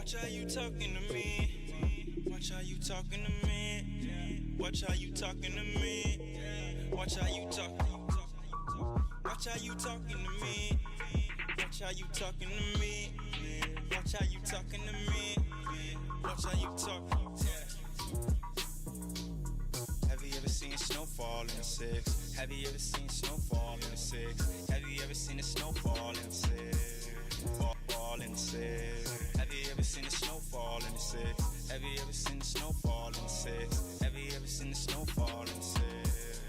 Watch how you talking to me. Watch how you talking to me. Watch how you talking to me. Watch how you talk. Watch how you talking to me. Watch how you talking to me. Watch how you talking to me. Watch how you talk. Have you ever seen snowfall in the six? Have you ever seen snowfall in the six? Have you ever seen the snowfall in the six? Fall in the six. Have you ever seen the snowfall in the six? Have you ever seen the snowfall in the six? Have you ever seen the snowfall in the six?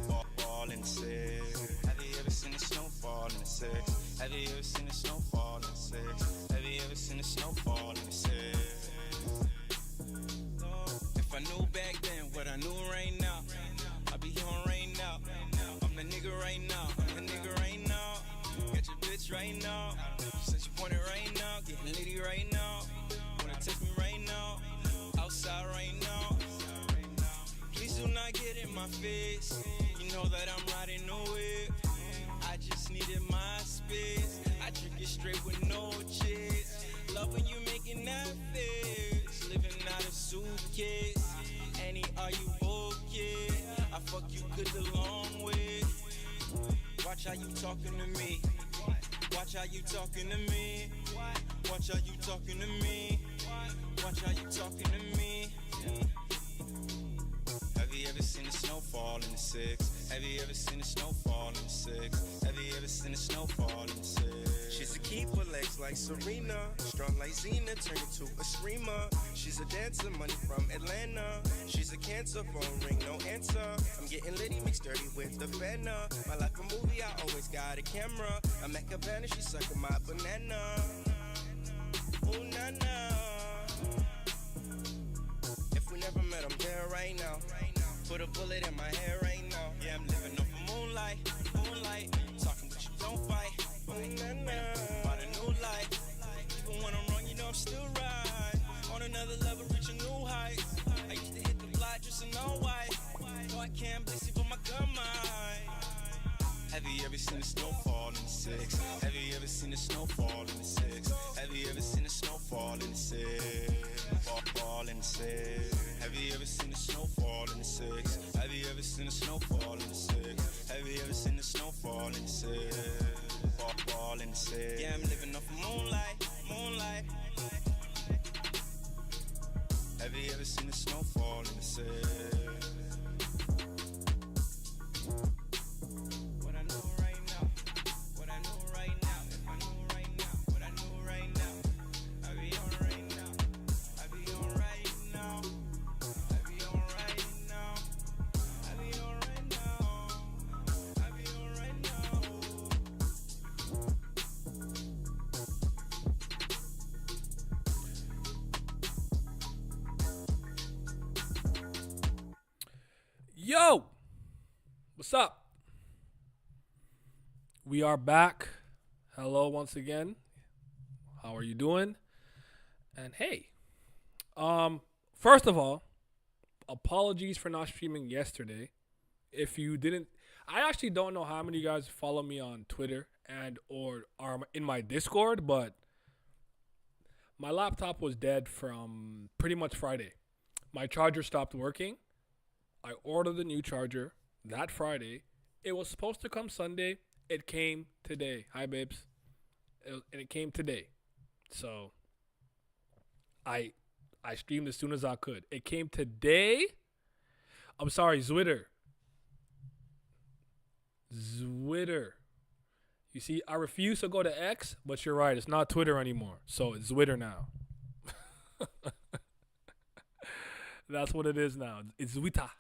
Fall in the six. Have you ever seen the snowfall in the six? Have you ever seen the snowfall in the six? Have you ever seen the snowfall in the six? If I knew back then what I knew right now, I'd be on right now. I'm the nigga right now. I'm the nigga right now. Got your bitch right now. Since you want it right now, getting litty right now. Wanna text me right now, outside right now. Please do not get in my face. You know that I'm riding the whip. I just needed my space. I drink it straight with no chase. Love when you making that face. Living out of suitcase. Annie, are you okay? I fuck you good the long way. Watch how you talking to me. Watch how you talking to me. Watch how you talking to me. Watch how you talking to me. Have you ever seen the snowfall in the six? Have you ever seen the snowfall in the six? Have you ever seen the snowfall in the six? She's a keeper, legs like Serena, strong like Xena, turn into a screamer. She's a dancer, money from Atlanta. She's a cancer, phone ring, no answer. I'm getting litty, mixed dirty with the fenna. My life a movie, I always got a camera. I'm at Cabana, she sucking my banana. Ooh, na-na. If we never met, I'm there right now. Put a bullet in my hair right now. Yeah, I'm living off of moonlight, moonlight. Talking but you don't fight. About a new life. Even when I'm wrong, you know I'm still right. On another level, reach a new height. I used to hit the block just in all white. No, I can't bless you for my gun mind. Have you ever seen the snowfall in the six? Have you ever seen the snowfall in the six? Have you ever seen the snowfall in the six? Fall in the six. Have you ever seen the snowfall in the six? Have you ever seen the snowfall in the six? Have you ever seen the snowfall in the six? Fall in the six. Yeah, I'm living off of moonlight, moonlight. Have you ever seen the snowfall in the six? What I know right now, what I know right now, if I knew right now, what I knew right now, I be on right now, I be on right now, I be on right now, I be on right now, I be on right now. Yo, what's up? We are back. Hello once again. How are you doing? And hey, first of all, apologies for not streaming yesterday. If you didn't, I actually don't know how many of you guys follow me on Twitter and or are in my Discord, but my laptop was dead from pretty much Friday. My charger stopped working. I ordered a new charger that Friday. It was supposed to come Sunday. It came today. Hi, babes. And it came today. So I streamed as soon as I could. It came today. I'm sorry, Zwitter. You see, I refuse to go to X, but you're right. It's not Twitter anymore. So it's Zwitter now. That's what it is now. It's Zwita.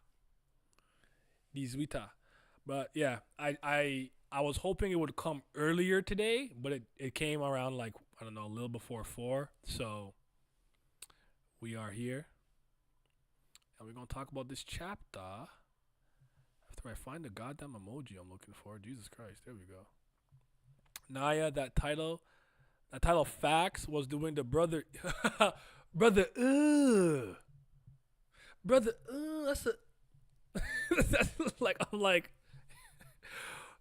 But yeah, I was hoping it would come earlier today, but it came around like, I don't know, a little before 4. So we are here. And we're going to talk about this chapter after I find the goddamn emoji I'm looking for. Jesus Christ. There we go. Naya, that title facts was doing the brother, that's a, that's like, I'm like,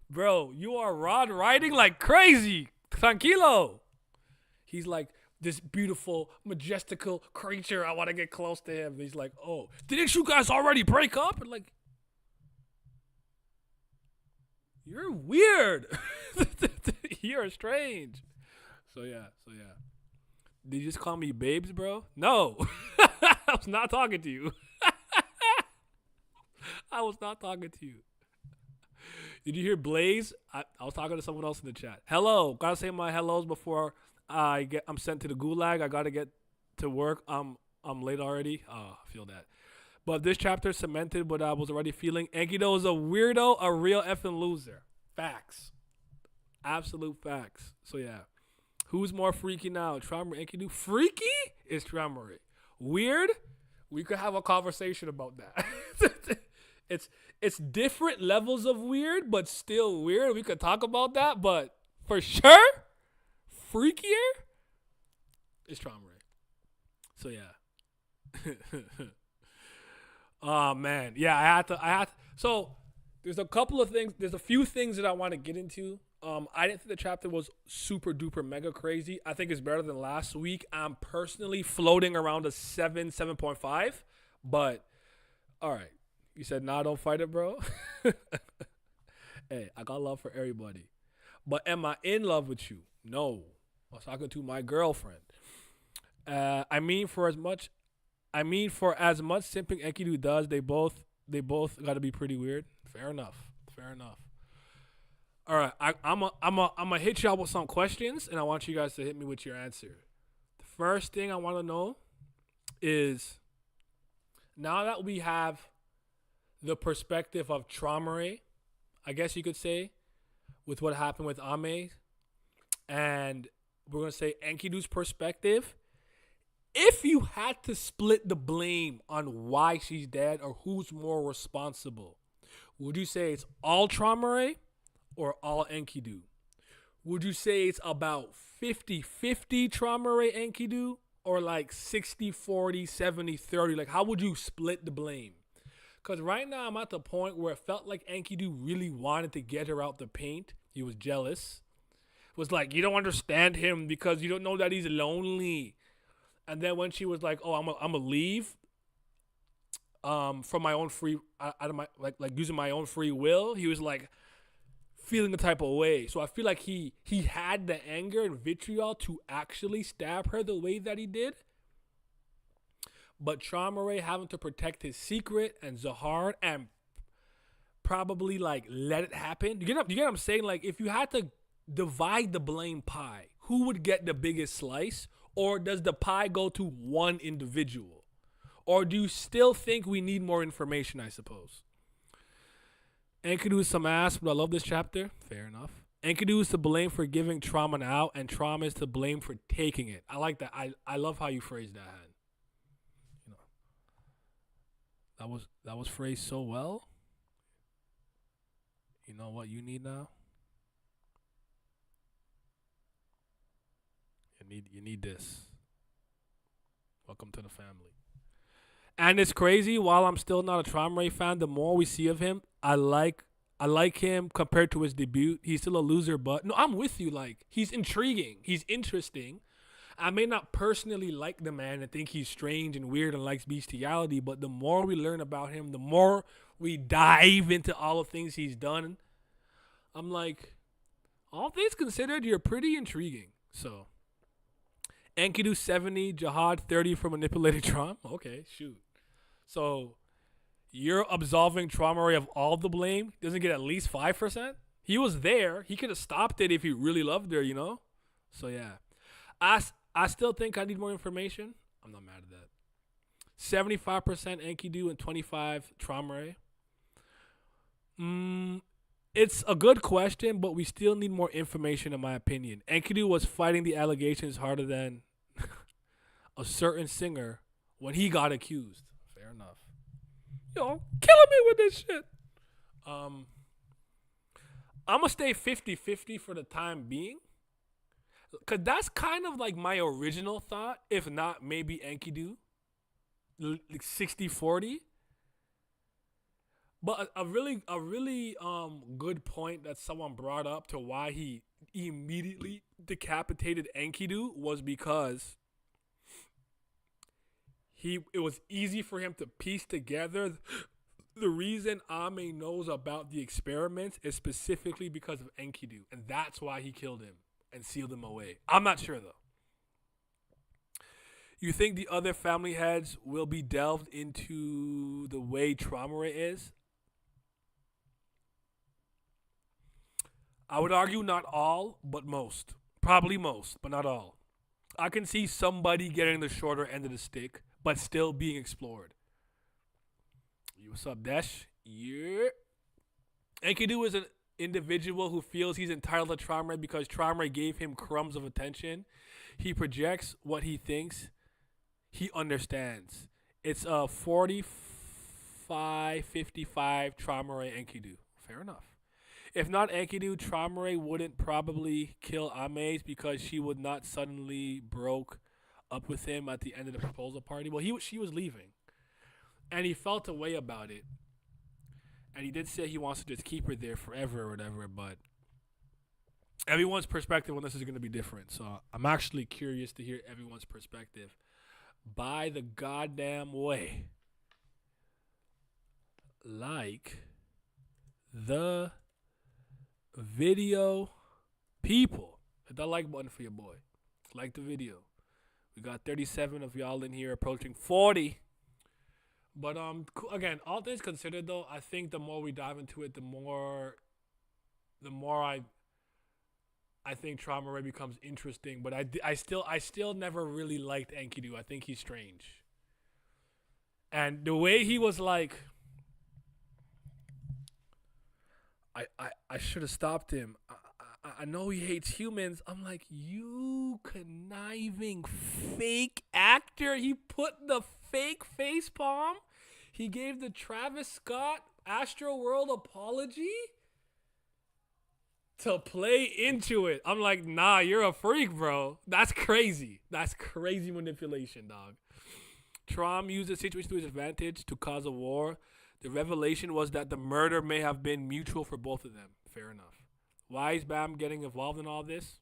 bro, you are rod riding like crazy. Tranquilo. He's like, this beautiful, majestical creature. I want to get close to him. And he's like, oh, didn't you guys already break up? And like, you're weird. You're strange. So yeah. Did you just call me babes, bro? No. I was not talking to you. I was not talking to you. Did you hear Blaze? I was talking to someone else in the chat. Hello. Gotta say my hellos before I'm sent to the gulag. I gotta get to work. I'm late already. Oh, I feel that. But this chapter cemented what I was already feeling. Enkidu is a weirdo, a real effing loser. Facts. Absolute facts. So yeah. Who's more freaky now? Traum or Enkidu? Freaky is Traum. Weird? We could have a conversation about that. It's different levels of weird, but still weird. We could talk about that, but for sure, freakier is Traum. So yeah. Oh man. Yeah, I had to so there's a couple of things, there's a few things that I want to get into. I didn't think the chapter was super duper mega crazy. I think it's better than last week. I'm personally floating around a 7.5, but all right. You said, nah, don't fight it, bro. Hey, I got love for everybody. But am I in love with you? No. I was talking to my girlfriend. I mean for as much simping Enkidu does, they both got to be pretty weird. Fair enough. All right, I'm gonna hit y'all with some questions, and I want you guys to hit me with your answer. The first thing I want to know is, now that we have the perspective of Traumare, I guess you could say, with what happened with Ame, and we're gonna say Enkidu's perspective. If you had to split the blame on why she's dead or who's more responsible, would you say it's all Traumare or all Enkidu? Would you say it's about 50-50 Traumare Enkidu, or like 60-40, 70-30? Like, how would you split the blame? Because right now I'm at the point where it felt like Enkidu really wanted to get her out the paint. He was jealous. It was like, you don't understand him because you don't know that he's lonely. And then when she was like, oh, I'm gonna leave from my own free, out of my, like using my own free will, he was like feeling the type of way. So I feel like he had the anger and vitriol to actually stab her the way that he did. But Traumare having to protect his secret and Zahar and probably like let it happen. You get what I'm saying? Like, if you had to divide the blame pie, who would get the biggest slice? Or does the pie go to one individual? Or do you still think we need more information, I suppose? Enkidu is some ass, but I love this chapter. Fair enough. Enkidu is to blame for giving Trauma out, and Trauma is to blame for taking it. I like that. I love how you phrased that, Han. You know, that was phrased so well. You know what you need now? You need this. Welcome to the family. And it's crazy. While I'm still not a Traumare fan, the more we see of him, I like him compared to his debut. He's still a loser, but no, I'm with you. Like, he's intriguing. He's interesting. I may not personally like the man and think he's strange and weird and likes bestiality, but the more we learn about him, the more we dive into all the things he's done, I'm like, all things considered, you're pretty intriguing. So, Enkidu 70, Jihad 30 for manipulated Traum. Okay, shoot. So, you're absolving Traumare of all the blame? Doesn't get at least 5%? He was there. He could have stopped it if he really loved her, you know? So, yeah. I still think I need more information. I'm not mad at that. 75% Enkidu and 25 Traumare. It's a good question, but we still need more information, in my opinion. Enkidu was fighting the allegations harder than a certain singer when he got accused. Fair enough. Yo, killing me with this shit. I'm going to stay 50-50 for the time being. Because that's kind of like my original thought. If not, maybe Enkidu. Like 60-40. But a really good point that someone brought up to why he immediately decapitated Enkidu was because it was easy for him to piece together the reason Ame knows about the experiments is specifically because of Enkidu, and that's why he killed him and sealed him away. I'm not sure though. You think the other family heads will be delved into the way Traumare is? I would argue not all, but most. Probably most, but not all. I can see somebody getting the shorter end of the stick, but still being explored. What's up, Desh? Yeah. Enkidu is an individual who feels he's entitled to Traumare because Traumare gave him crumbs of attention. He projects what he thinks he understands. It's a 45-55 Traumare Enkidu. Fair enough. If not Enkidu, Traumare wouldn't probably kill Ames because she would not suddenly broke up with him at the end of the proposal party. Well, she was leaving. And he felt a way about it. And he did say he wants to just keep her there forever or whatever, but everyone's perspective on this is going to be different. So I'm actually curious to hear everyone's perspective. By the goddamn way. Like the video, people. Hit that like button for your boy. Like the video. We got 37 of y'all in here, approaching 40. But again, all things considered, though, I think the more we dive into it, the more I think Traumare becomes interesting. But I still never really liked Enkidu. I think he's strange. And the way he was like, I should have stopped him. I know he hates humans. I'm like, you conniving fake actor. He put the fake face palm. He gave the Travis Scott Astroworld apology to play into it. I'm like, nah, you're a freak, bro. That's crazy. That's crazy manipulation, dog. Traum used the situation to his advantage to cause a war. The revelation was that the murder may have been mutual for both of them. Fair enough. Why is Baam getting involved in all this?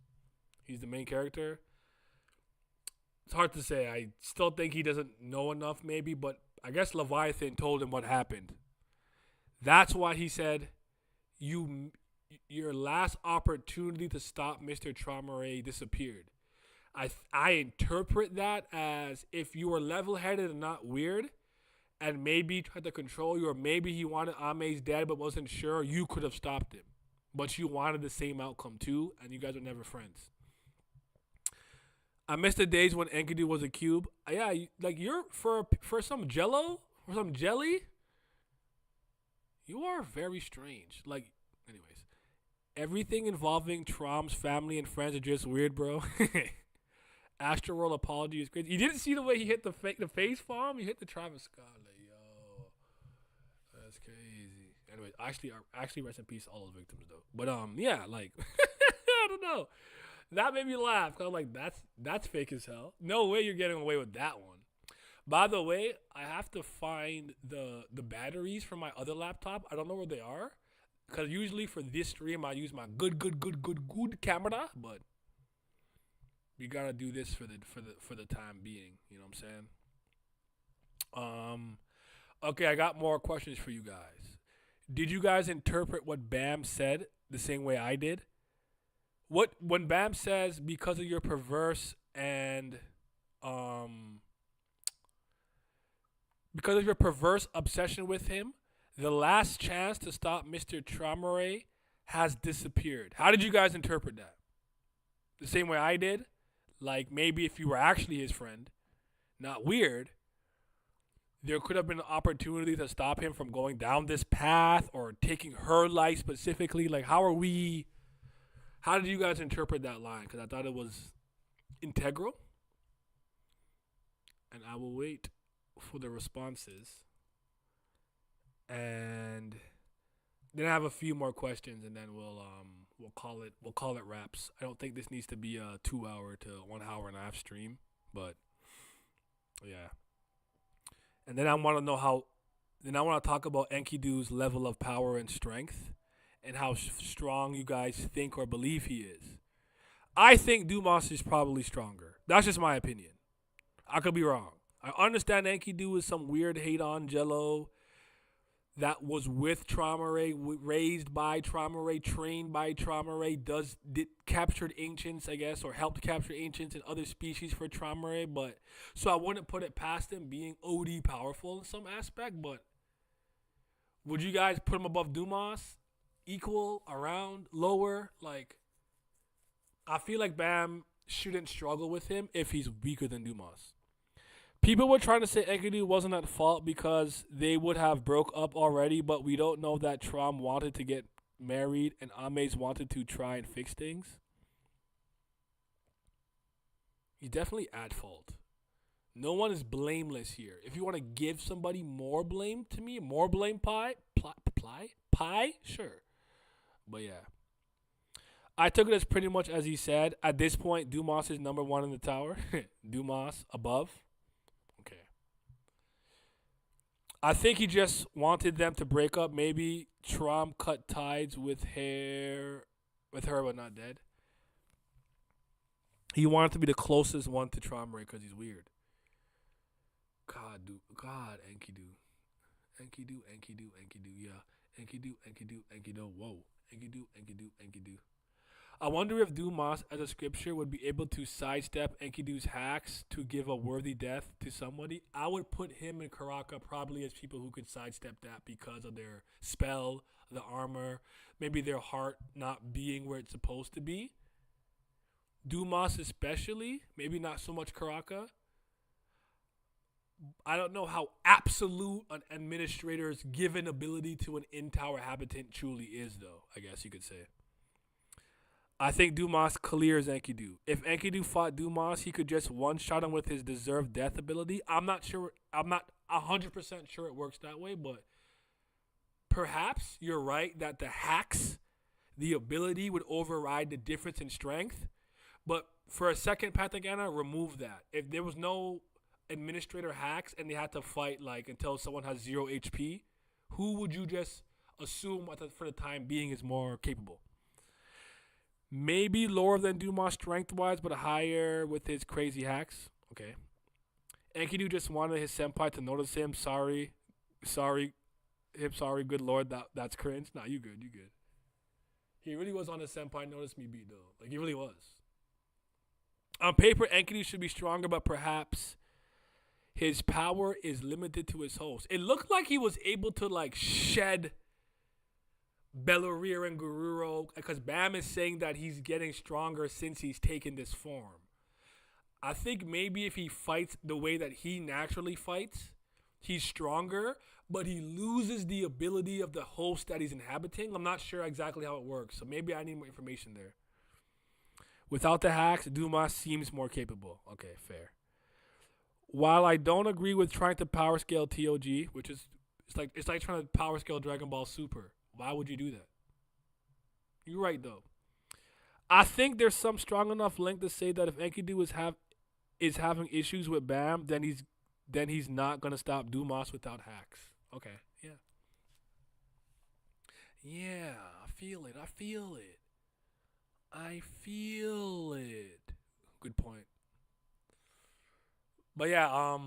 He's the main character. It's hard to say. I still think he doesn't know enough, maybe, but I guess Leviathan told him what happened. That's why he said, your last opportunity to stop Mr. Traumare disappeared. I interpret that as if you were level-headed and not weird, and maybe tried to control you, or maybe he wanted Ame's dad but wasn't sure, you could have stopped him. But you wanted the same outcome too, and you guys were never friends. I miss the days when Enkidu was a cube. Yeah, you're for some jello, or some jelly, you are very strange. Like, anyways, everything involving Traum's family and friends are just weird, bro. Astroworld apology is crazy. You didn't see the way he hit the face palm? He hit the Travis Scott. Like, yo, that's crazy. Anyway, actually, rest in peace to all those victims, though. But yeah, like, I don't know. That made me laugh. Cause I'm like, that's fake as hell. No way you're getting away with that one. By the way, I have to find the batteries for my other laptop. I don't know where they are. Because usually for this stream, I use my good camera. But we gotta do this for the time being. You know what I'm saying? Okay, I got more questions for you guys. Did you guys interpret what Baam said the same way I did? When Baam says because of your perverse and because of your perverse obsession with him, the last chance to stop Mr. Traumare has disappeared. How did you guys interpret that? The same way I did? Like, maybe if you were actually his friend, not weird, there could have been an opportunity to stop him from going down this path or taking her life specifically. Like, how did you guys interpret that line? Because I thought it was integral. And I will wait for the responses. And then I have a few more questions, and then we'll call it wraps. I don't think this needs to be a 2 hour to 1 hour and a half stream, but yeah. And then I want to know how then I want to talk about Enkidu's level of power and strength and how strong you guys think or believe he is. I think Dumas is probably stronger. That's just my opinion. I could be wrong. I understand Enkidu is some weird hate on Jello that was with Traumare, raised by Traumare, trained by Traumare, did captured ancients, I guess, or helped capture ancients and other species for Traumare. But so I wouldn't put it past him being OD powerful in some aspect. But would you guys put him above Dumas? Equal, around, lower? Like, I feel like Baam shouldn't struggle with him if he's weaker than Dumas. People were trying to say Enkidu wasn't at fault because they would have broke up already, but we don't know that Traum wanted to get married and Ames wanted to try and fix things. He's definitely at fault. No one is blameless here. If you want to give somebody more blame to me, more blame pie, sure. But yeah. I took it as pretty much as he said. At this point, Dumas is number one in the tower. Dumas above. Okay. I think he just wanted them to break up. Maybe Traum cut ties with her but not dead. He wanted to be the closest one to Traumare because he's weird. God, Enkidu. Enkidu, yeah. Enkidu, whoa. Enkidu. I wonder if Dumas, as a scripture, would be able to sidestep Enkidu's hacks to give a worthy death to somebody. I would put him and Karaka probably as people who could sidestep that because of their spell, the armor, maybe their heart not being where it's supposed to be. Dumas especially, maybe not so much Karaka. I don't know how absolute an administrator's given ability to an in-tower habitant truly is, though, I guess you could say. I think Dumas clears Enkidu. If Enkidu fought Dumas, he could just one-shot him with his deserved death ability. I'm not 100% sure it works that way, but perhaps you're right that the hacks, the ability would override the difference in strength. But for a second Pathagana, remove that. If there was no administrator hacks and they had to fight like until someone has 0 HP, who would you just assume for the time being is more capable? Maybe lower than Dumas strength-wise, but higher with his crazy hacks. Okay. Enkidu just wanted his senpai to notice him. Sorry, good lord, that's cringe. Nah, you good. He really was on his senpai notice me beat, though. Like, he really was. On paper, Enkidu should be stronger, but perhaps his power is limited to his host. It looked like he was able to, like, shed Belurier and Gururo, because Baam is saying that he's getting stronger since he's taken this form. I think maybe if he fights the way that he naturally fights, he's stronger, but he loses the ability of the host that he's inhabiting. I'm not sure exactly how it works, so maybe I need more information there. Without the hacks, Dumas seems more capable. Okay, fair. While I don't agree with trying to power scale TOG, which is it's like trying to power scale Dragon Ball Super. Why would you do that? You're right, though. I think there's some strong enough link to say that if Enkidu is having issues with Baam, then he's not gonna stop Dumas without hacks. Okay, yeah. Yeah, I feel it. Good point. But yeah,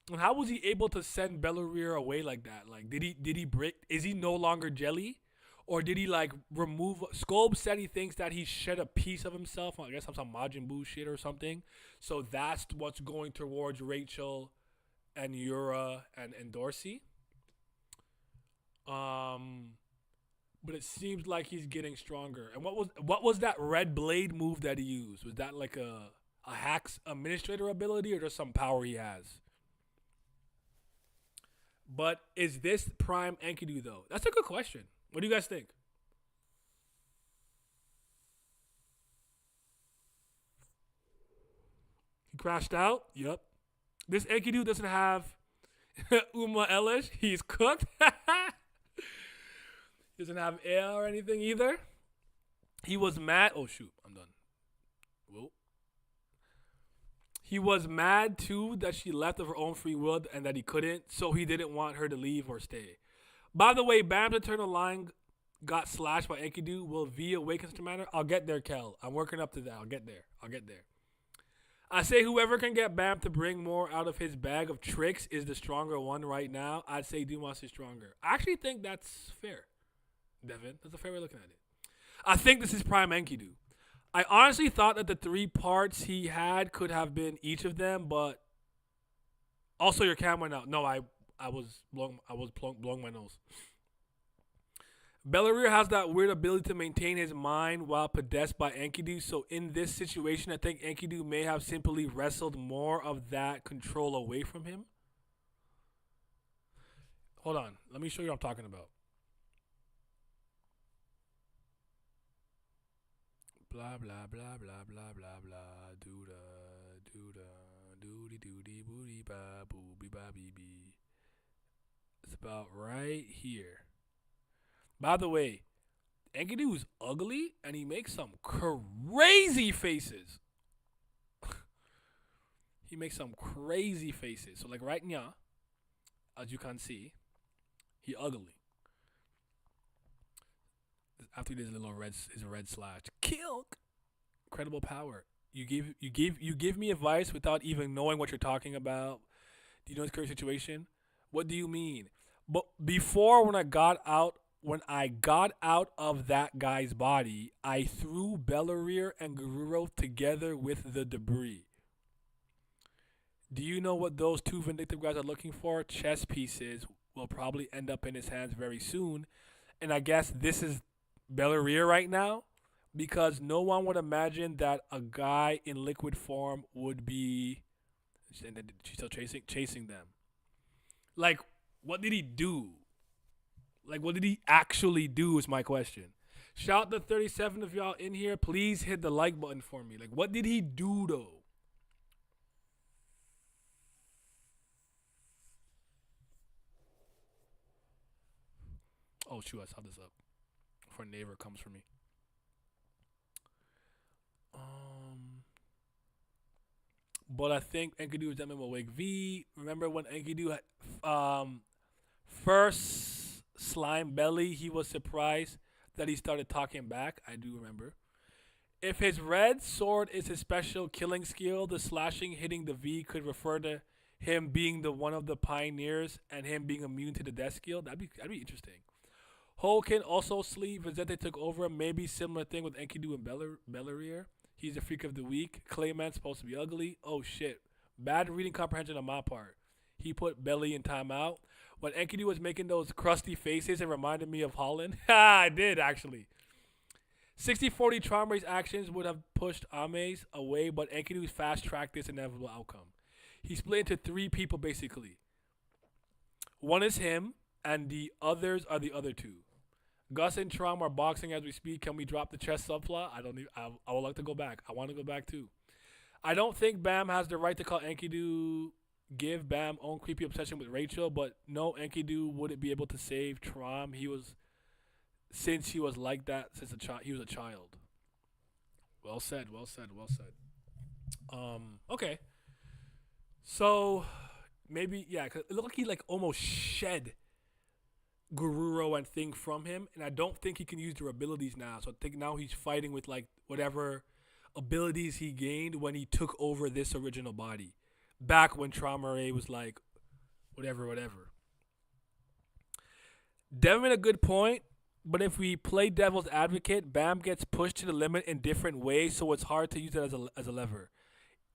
and how was he able to send Belurier away like that? Like, did he break? Is he no longer jelly, or did he like remove? Scope said he thinks that he shed a piece of himself. I guess some Majin Buu shit or something. So that's what's going towards Rachel, and Yura and Dorsey. But it seems like he's getting stronger. And what was that red blade move that he used? Was that like a hacks administrator ability or just some power he has? But is this prime Enkidu, though? That's a good question. What do you guys think? He crashed out? Yep. This Enkidu doesn't have Uma Elish. He's cooked. He doesn't have air or anything either. He was mad. Oh, shoot. I'm done. Whoa. He was mad too that she left of her own free will and that he couldn't, so he didn't want her to leave or stay. By the way, Bam's eternal line got slashed by Enkidu. Will V awaken such a manner? I'll get there, Kel. I'm working up to that. I'll get there. I say whoever can get Bam to bring more out of his bag of tricks is the stronger one right now. I'd say Dumas is stronger. I actually think that's fair, Devin. That's a fair way of looking at it. I think this is prime Enkidu. I honestly thought that the 3 parts he had could have been each of them, but also your cam went out. No, I was blowing my nose. Belleria has that weird ability to maintain his mind while possessed by Enkidu. So in this situation, I think Enkidu may have simply wrestled more of that control away from him. Hold on. Let me show you what I'm talking about. Blah, blah, blah, blah, blah, blah, blah. Dooda, dooda, doody, doody, booty, ba, booby, ba, bee, bee. It's about right here. By the way, Enkidu is ugly and he makes some crazy faces. He makes some crazy faces. So like right now, as you can see, he ugly. After this little red slash. Kill. Incredible power. You give me advice without even knowing what you're talking about. Do you know his current situation? What do you mean? But before when I got out of that guy's body, I threw Belleria and Guerrero together with the debris. Do you know what those 2 vindictive guys are looking for? Chess pieces will probably end up in his hands very soon. And I guess this is Belleria right now, because no one would imagine that a guy in liquid form would be, and then she's still chasing them. Like, what did he do? Like, what did he actually do is my question. Shout the 37 of y'all in here. Please hit the like button for me. Like, what did he do, though? Oh, shoot, I saw this up. Before a neighbor comes for me. But I think Enkidu was definitely awake. V, remember when Enkidu had first slime belly, he was surprised that he started talking back. I do remember. If his red sword is his special killing skill, the slashing hitting the V could refer to him being the one of the pioneers and him being immune to the death skill. That'd be interesting. Ho can also sleep. Vizente took over. Maybe similar thing with Enkidu and Belleria. He's the freak of the week. Clayman's supposed to be ugly. Oh shit. Bad reading comprehension on my part. He put Belly in timeout. When Enkidu was making those crusty faces, it reminded me of Holland. I did actually. 60-40 Traum Race actions would have pushed Ames away, but Enkidu fast-tracked this inevitable outcome. He split into 3 people basically. One is him, and the others are the other 2. Gus and Traum are boxing as we speak. Can we drop the chess subplot? I would like to go back. I want to go back too. I don't think Bam has the right to call Enkidu give Bam own creepy obsession with Rachel, but no, Enkidu wouldn't be able to save Traum. Since he was like that since he was a child. Well said. Okay. So maybe cause it looked like he almost shed Guerrero and Thing from him, and I don't think he can use their abilities now. So I think now he's fighting with whatever abilities he gained when he took over this original body. Back when Trauma Ray was whatever. Devin made a good point, but if we play devil's advocate, Bam gets pushed to the limit in different ways, so it's hard to use it as a lever.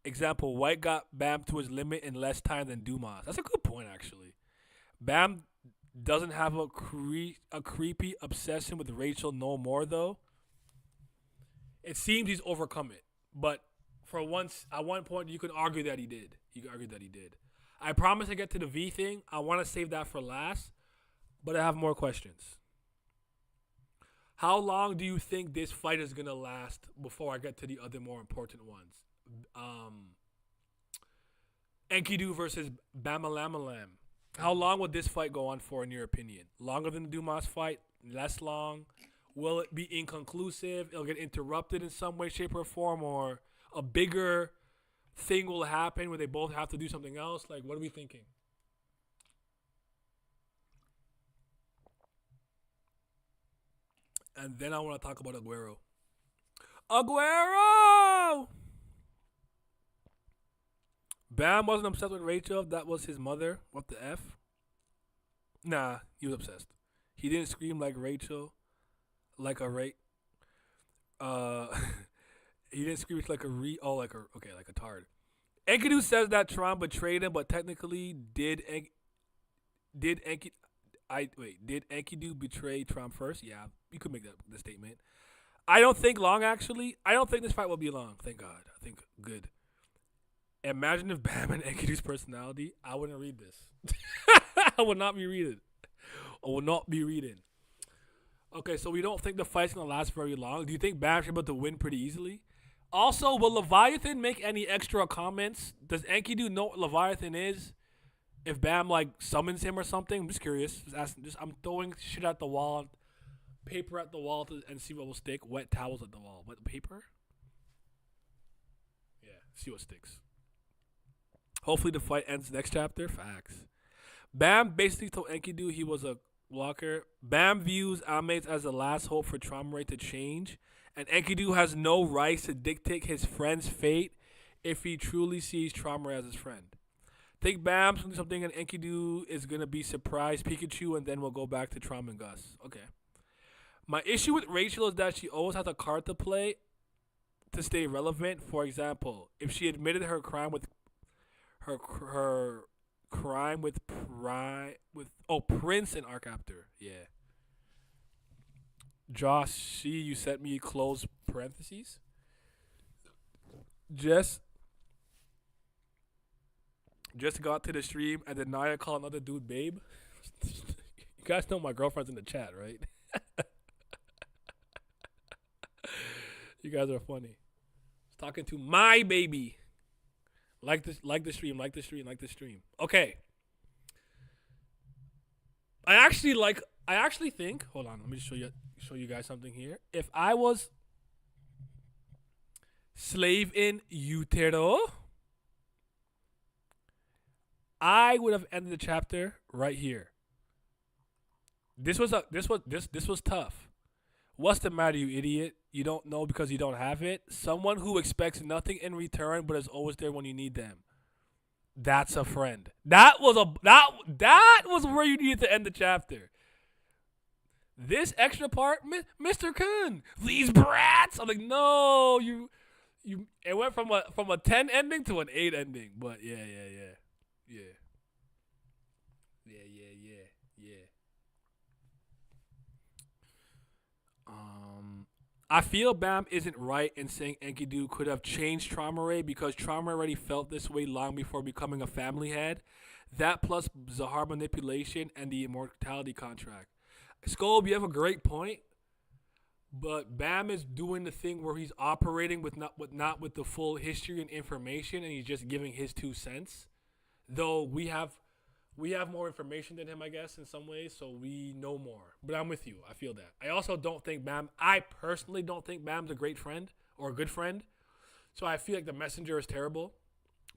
Example, White got Bam to his limit in less time than Dumas. That's a good point, actually. Bam doesn't have a creepy obsession with Rachel no more, though. It seems he's overcome it. But for once, at one point, you could argue that he did. I promise to get to the V thing. I want to save that for last, but I have more questions. How long do you think this fight is going to last before I get to the other more important ones? Enkidu versus Bamalamalam. How long would this fight go on for, in your opinion? Longer than the Dumas fight? Less long? Will it be inconclusive? It'll get interrupted in some way, shape, or form, or a bigger thing will happen where they both have to do something else? Like, what are we thinking? And then I want to talk about Aguero. Aguero! Baam wasn't obsessed with Rachel. That was his mother. What the F? Nah, he was obsessed. He didn't scream like Rachel, like a Uh, he didn't scream like a like a tard. Enkidu says that Traum betrayed him, but technically did Enkidu betray Traum first? Yeah, you could make the statement. I don't think long, actually. I don't think this fight will be long. Thank God. I think good. Imagine if Baam and Enkidu's personality. I wouldn't read this. I would not be reading. I will not be reading. Okay, so we don't think the fight's going to last very long. Do you think Baam should be able to win pretty easily? Also, will Leviathan make any extra comments? Does Enkidu know what Leviathan is? If Baam, like, summons him or something? I'm just curious. I'm throwing shit at the wall, paper at the wall, and see what will stick. Wet towels at the wall. Wet paper? Yeah, see what sticks. Hopefully the fight ends next chapter. Facts. Baam basically told Enkidu he was a blocker. Baam views Amates as the last hope for Traum to change, and Enkidu has no rights to dictate his friend's fate if he truly sees Traum as his friend. Think Baam's going to do something and Enkidu is going to be surprised Pikachu, and then we'll go back to Traum and Gus. Okay. My issue with Rachel is that she always has a card to play to stay relevant. For example, if she admitted her crime with Prince and Arcaptor. Yeah. Josh, see, you sent me close parentheses. Just got to the stream and then Naya call another dude babe. You guys know my girlfriend's in the chat, right? You guys are funny. I was talking to my baby. Like the stream. Okay. I actually think. Hold on, let me show you guys something here. If I was slave in utero, I would have ended the chapter right here. This was tough. What's the matter, you idiot? You don't know because you don't have it? Someone who expects nothing in return but is always there when you need them. That's a friend. That was where you needed to end the chapter. This extra part, Mr. Kun, these brats. I'm like, no, you. It went from a 10 ending to an 8 ending. But yeah. I feel Baam isn't right in saying Enkidu could have changed Traumaray because Traumaray already felt this way long before becoming a family head. That plus Zahar manipulation and the immortality contract. Scob, you have a great point, but Baam is doing the thing where he's operating with not with the full history and information, and he's just giving his 2 cents. Though we have more information than him, I guess, in some ways, so we know more. But I'm with you. I feel that. I also don't think Baam. I personally don't think Baam's a great friend or a good friend. So I feel like the messenger is terrible,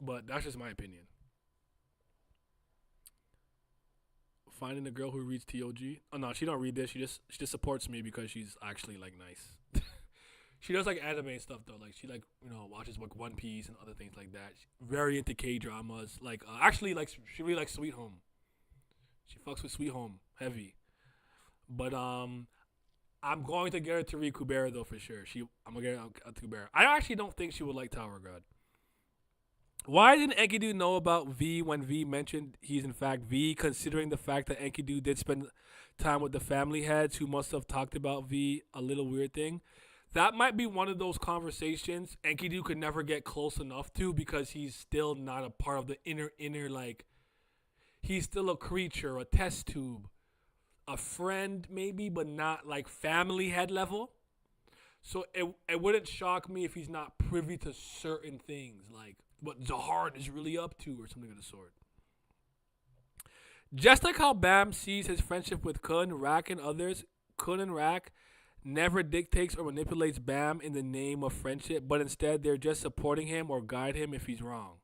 but that's just my opinion. Finding a girl who reads TOG. Oh no, she don't read this. She just supports me because she's actually like nice. She does like anime and stuff though. Like she watches like One Piece and other things like that. She's very into K-dramas. Like she really likes Sweet Home. She fucks with Sweet Home heavy. But I'm going to get her to read Kubera though for sure. I'm gonna get her to Kubera. I actually don't think she would like Tower God. Why didn't Enkidu know about V when V mentioned he's in fact V, considering the fact that Enkidu did spend time with the family heads who must have talked about V, a little weird thing? That might be one of those conversations Enkidu could never get close enough to because he's still not a part of the inner like, he's still a creature, a test tube, a friend maybe, but not like family head level. So it wouldn't shock me if he's not privy to certain things, like what Zahar is really up to or something of the sort. Just like how Baam sees his friendship with Kun, Rak, and others, Kun and Rak never dictates or manipulates Bam in the name of friendship, but instead they're just supporting him or guide him if he's wrong.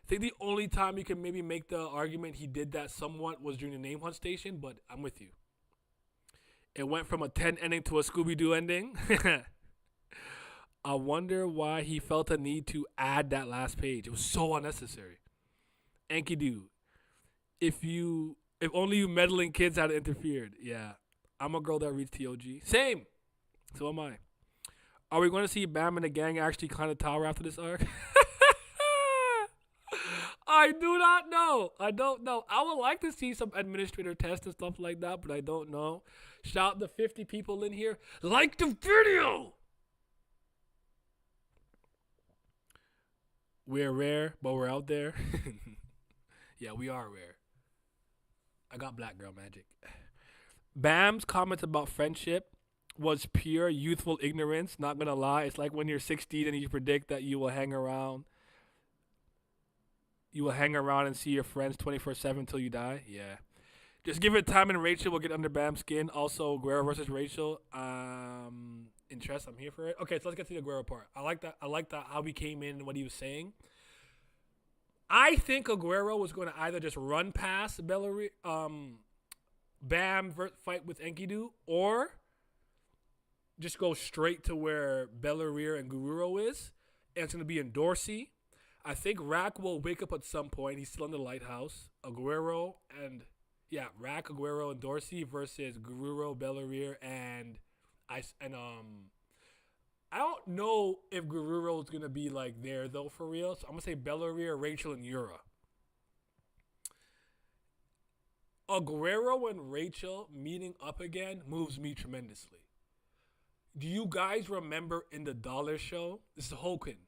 I think the only time you can maybe make the argument he did that somewhat was during the name hunt station, but I'm with you. It went from a 10 ending to a Scooby-Doo ending. I wonder why he felt a need to add that last page. It was so unnecessary. Enkidu, if only you meddling kids had interfered. Yeah, I'm a girl that reads TOG. Same. So am I. Are we going to see Bam and the gang actually climb the tower after this arc? I do not know. I don't know. I would like to see some administrator tests and stuff like that, but I don't know. Shout out the 50 people in here. Like the video! We're rare, but we're out there. Yeah, we are rare. I got black girl magic. Bam's comments about friendship was pure youthful ignorance. Not gonna lie. It's like when you're 16 and you predict that you will hang around. You will hang around and see your friends 24/7 until you die. Yeah. Just give it time and Rachel will get under Bam's skin. Also, Aguero versus Rachel. Interest. I'm here for it. Okay, so let's get to the Aguero part. I like that how he came in and what he was saying. I think Aguero was going to either just run past Bam fight with Enkidu, or just go straight to where Belleria and Guerrero is. And it's going to be in Dorsey. I think Rack will wake up at some point. He's still in the lighthouse. Aguero and Rack, Aguero, and Dorsey versus Guerrero, Belleria, and I don't know if Guerrero is gonna be like there though for real. So I'm gonna say Belleria, Rachel, and Yura. Aguero and Rachel meeting up again moves me tremendously. Do you guys remember in the Dollar Show? This is Hoken.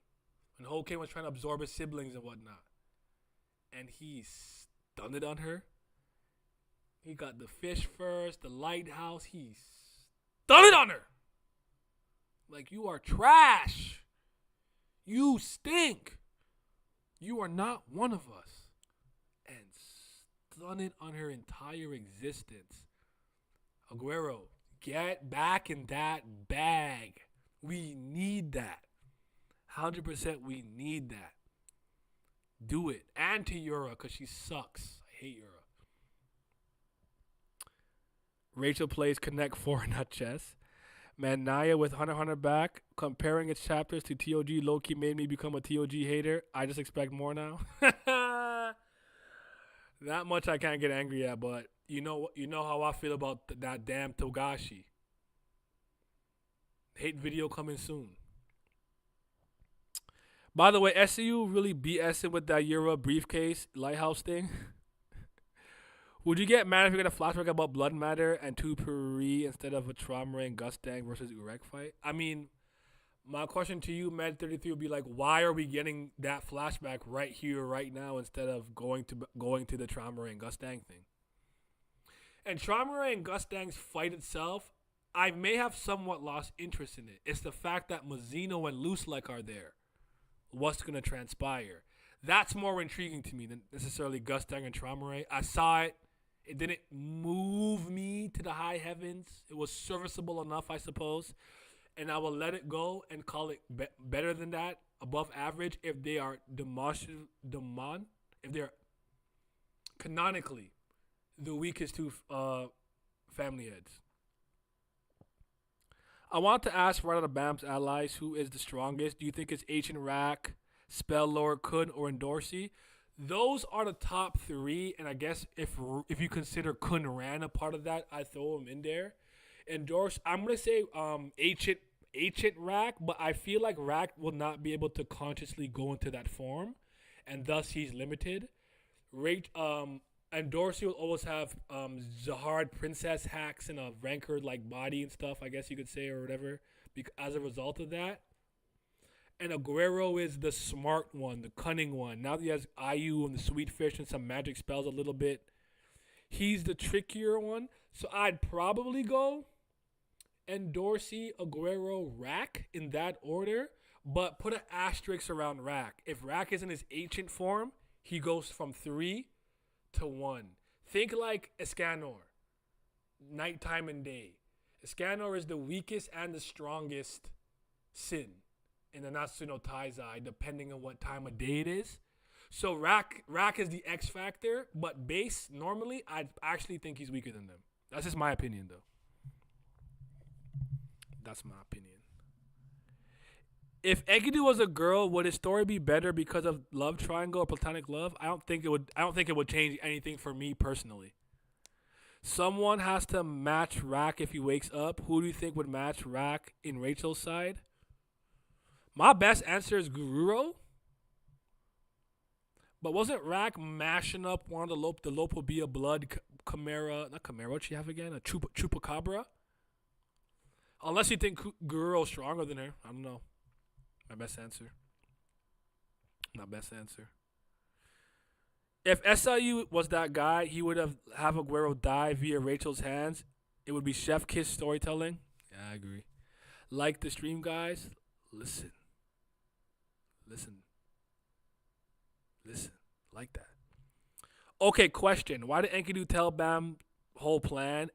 When Hoken was trying to absorb his siblings and whatnot. And he stunned on her. He got the fish first, the lighthouse. He stunned on her. Like, you are trash. You stink. You are not one of us. And stunned on her entire existence. Aguero, get back in that bag. We need that. 100% we need that. Do it. And to Yura, because she sucks. I hate Yura. Rachel plays Connect 4, not chess. Man, Naya with Hunter x Hunter back, comparing its chapters to TOG low-key made me become a TOG hater. I just expect more now. That much I can't get angry at, but you know how I feel about that damn Togashi. Hate video coming soon. By the way, SCU really BSing with that Euro briefcase lighthouse thing. Would you get mad if you get a flashback about Blood Matter and 2 Puri instead of a Trauma and Gustang versus Urek fight? I mean, my question to you, Med33, would be like, why are we getting that flashback right here, right now, instead of going to the Trauma and Gustang thing? And Trauma and Gustang's fight itself, I may have somewhat lost interest in it. It's the fact that Mazino and Looselike are there. What's going to transpire? That's more intriguing to me than necessarily Gustang and Trauma. I saw it. It didn't move me to the high heavens. It was serviceable enough, I suppose. And I will let it go and call it better than that, above average, if they are if they're canonically the weakest 2 family heads. I want to ask right out of Bam's allies, who is the strongest? Do you think it's Ancient Rack, Spell Lord, Kun, or Endorsey? Those are the top 3, and I guess if you consider Kun Ran a part of that, I throw him in there. Endorse, I'm gonna say Ancient Rack, but I feel like Rack will not be able to consciously go into that form, and thus he's limited. Endorsey will always have Zahard Princess hacks and a rancor like body and stuff, I guess you could say, or whatever, as a result of that. And Aguero is the smart one, the cunning one. Now that he has IU and the Sweet Fish and some magic spells a little bit, he's the trickier one. So I'd probably go Endorsey, Aguero, Rack in that order, but put an asterisk around Rack. If Rack is in his ancient form, he goes from 3 to 1. Think like Escanor, nighttime and day. Scanor is the weakest and the strongest sin in the Natsuno Taizai, depending on what time of day it is. So Rack is the X factor, but base normally I actually think he's weaker than them. That's just my opinion, though. That's my opinion. If Enkidu was a girl, would his story be better because of love triangle or platonic love? I don't think it would. I don't think it would change anything for me personally. Someone has to match Rack if he wakes up. Who do you think would match Rack in Rachel's side? My best answer is Gururo. But wasn't Rack mashing up one of the Lopobia blood Chimera? Not Chimera. What'd she have again? A Chupacabra? Unless you think Gururo's stronger than her. I don't know. My best answer. My best answer. If SIU was that guy, he would have Aguero die via Rachel's hands. It would be chef kiss storytelling. Yeah, I agree. Like the stream, guys. Listen. Like that. Okay, question. Why did Enkidu tell Baam whole plan?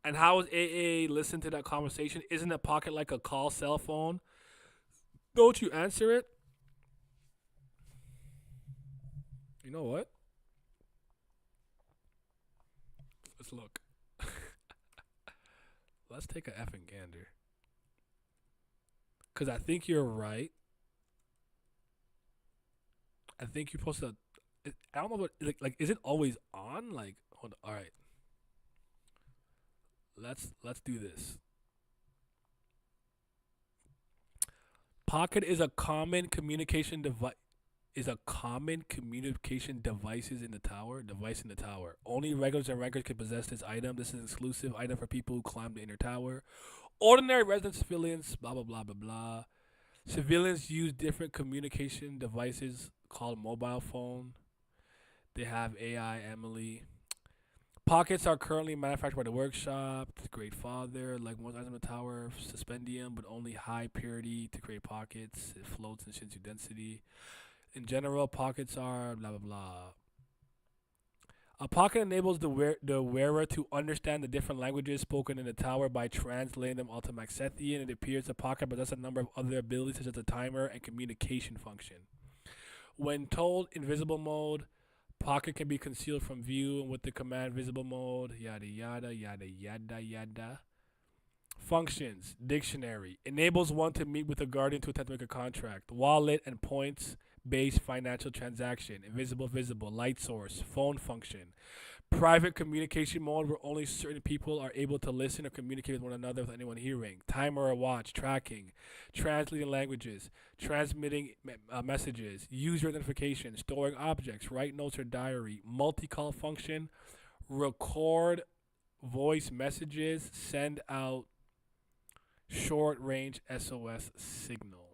And how was AA listen to that conversation? Isn't a pocket like a call cell phone? Don't you answer it? You know what? Let's look. Let's take a effing gander. Because I think you're right. I think you're supposed to. I don't know what. Like, is it always on? Like, hold on. All right. Let's do this. Pocket is a common communication device. Devices in the tower. Device in the tower. Only regulars and rankers can possess this item. This is an exclusive item for people who climb the inner tower. Ordinary residents, civilians, blah blah blah blah blah. Civilians use different communication devices called mobile phone. They have AI Emily. Pockets are currently manufactured by the workshop. Great Father, like one item in the tower, suspendium, but only high purity to create pockets. It floats in Shinsu density. In general, pockets are blah blah blah. A pocket enables the wearer to understand the different languages spoken in the tower by translating them all to Maxethian. It appears the pocket possesses a number of other abilities such as a timer and communication function. When told invisible mode, pocket can be concealed from view with the command visible mode, yada yada yada yada yada. Functions, dictionary, enables one to meet with a guardian to attempt to make a contract. Wallet and points-based financial transaction, invisible, visible, light source, phone function. Private communication mode where only certain people are able to listen or communicate with one another without anyone hearing. Timer or watch, tracking, translating languages, transmitting messages, user identification, storing objects, write notes or diary, multi-call function, record voice messages, send out short range SOS signal.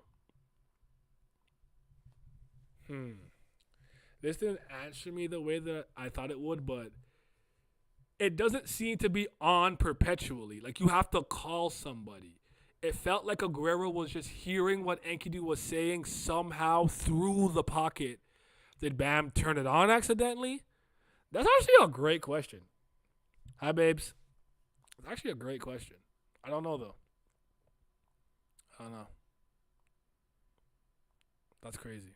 This didn't answer me the way that I thought it would, but it doesn't seem to be on perpetually. Like, you have to call somebody. It felt like Aguero was just hearing what Enkidu was saying somehow through the pocket. Did Baam turn it on accidentally? That's actually a great question. Hi, babes. It's actually a great question. I don't know, though. I don't know. That's crazy.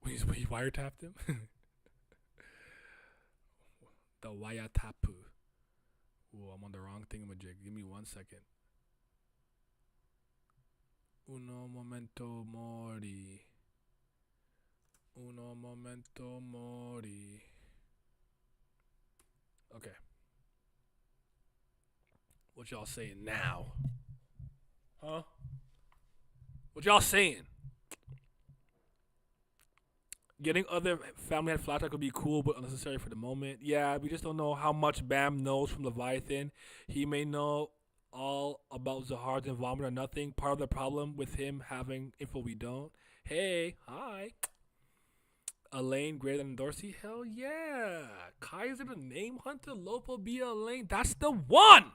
He wiretapped him? The wiretapu. Ooh, I'm on the wrong thingamajig. Give me 1 second. Uno momento mori. Uno momento mori. Okay. What y'all saying now? Huh? What y'all saying? Getting other family head flashback would be cool, but unnecessary for the moment. Yeah, we just don't know how much Baam knows from Leviathan. He may know all about Zahar's involvement or nothing. Part of the problem with him having info we don't. Hey, hi. Elaine greater than Dorsey? Hell yeah. Kaiser the name hunter, Lopo be Elaine. That's the one.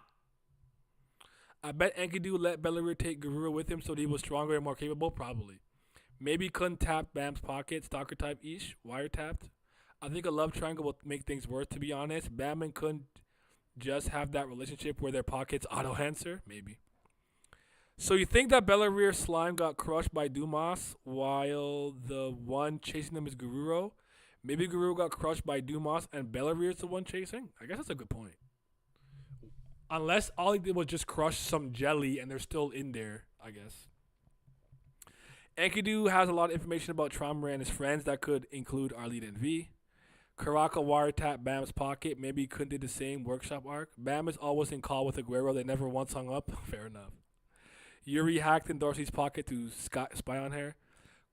I bet Enkidu let Belleria take Garura with him so that he was stronger and more capable. Probably. Maybe couldn't tap Bam's pocket. Stalker type ish. Wiretapped. I think a love triangle will make things worse, to be honest. Bam and couldn't just have that relationship where their pockets auto answer? Maybe. So you think that Bellarier's slime got crushed by Dumas while the one chasing them is Garuro? Maybe Garuro got crushed by Dumas and Bellarier's the one chasing? I guess that's a good point. Unless all he did was just crush some jelly and they're still in there, I guess. Enkidu has a lot of information about Trauma and his friends that could include Arlene and V. Karaka wiretapped Bam's pocket. Maybe he couldn't do the same workshop arc. Bam is always in call with Aguero. They never once hung up. Fair enough. Yuri hacked in Dorsey's pocket to spy on her.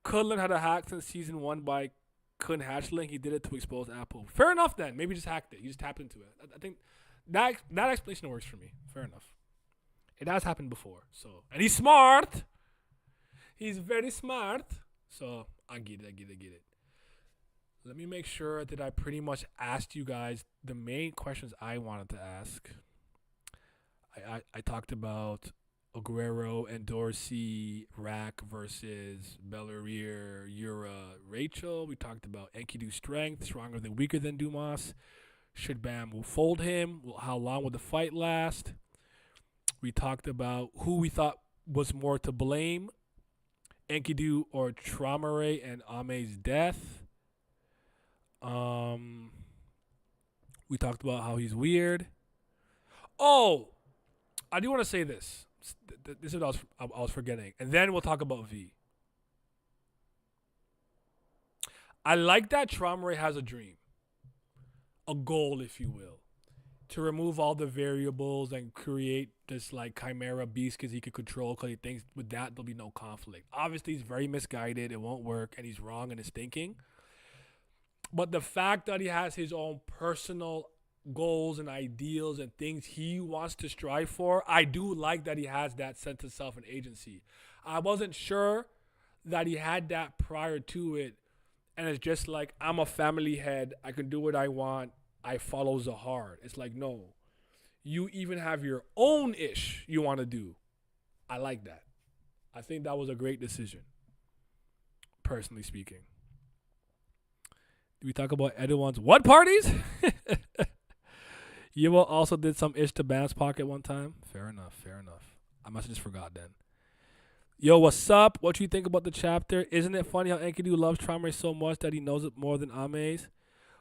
Kudlin had a hack since season 1 by Kun Hatchling. He did it to expose Apple. Fair enough then. Maybe he just hacked it. He just tapped into it. I think that explanation works for me. Fair enough. It has happened before. So, and he's smart. He's very smart. So I get it. Let me make sure that I pretty much asked you guys the main questions I wanted to ask. I talked about Aguero and Dorsey, Rack versus Bellarier, Yura, Rachel. We talked about Enkidu's strength, stronger than weaker than Dumas. Should Bam will fold him? How long will the fight last? We talked about who we thought was more to blame, Enkidu or Traumare and Ame's death. We talked about how he's weird. Oh, I do want to say this. This is what I was forgetting. And then we'll talk about V. I like that Traumare has a dream. A goal, if you will. To remove all the variables and create this like chimera beast because he could control, because he thinks with that there'll be no conflict. Obviously, he's very misguided. It won't work. And he's wrong in his thinking. But the fact that he has his own personal goals and ideals and things he wants to strive for, I do like that he has that sense of self and agency. I wasn't sure that he had that prior to it, and it's just like, I'm a family head, I can do what I want, I follow Zahar. It's like, no, you even have your own ish you want to do. I like that. I think that was a great decision, personally speaking. Did we talk about Edwin's what parties? Yiwa also did some ish to Bam's pocket one time. Fair enough. I must have just forgot then. Yo, what's up? What you think about the chapter? Isn't it funny how Enkidu loves Traumare so much that he knows it more than Ames,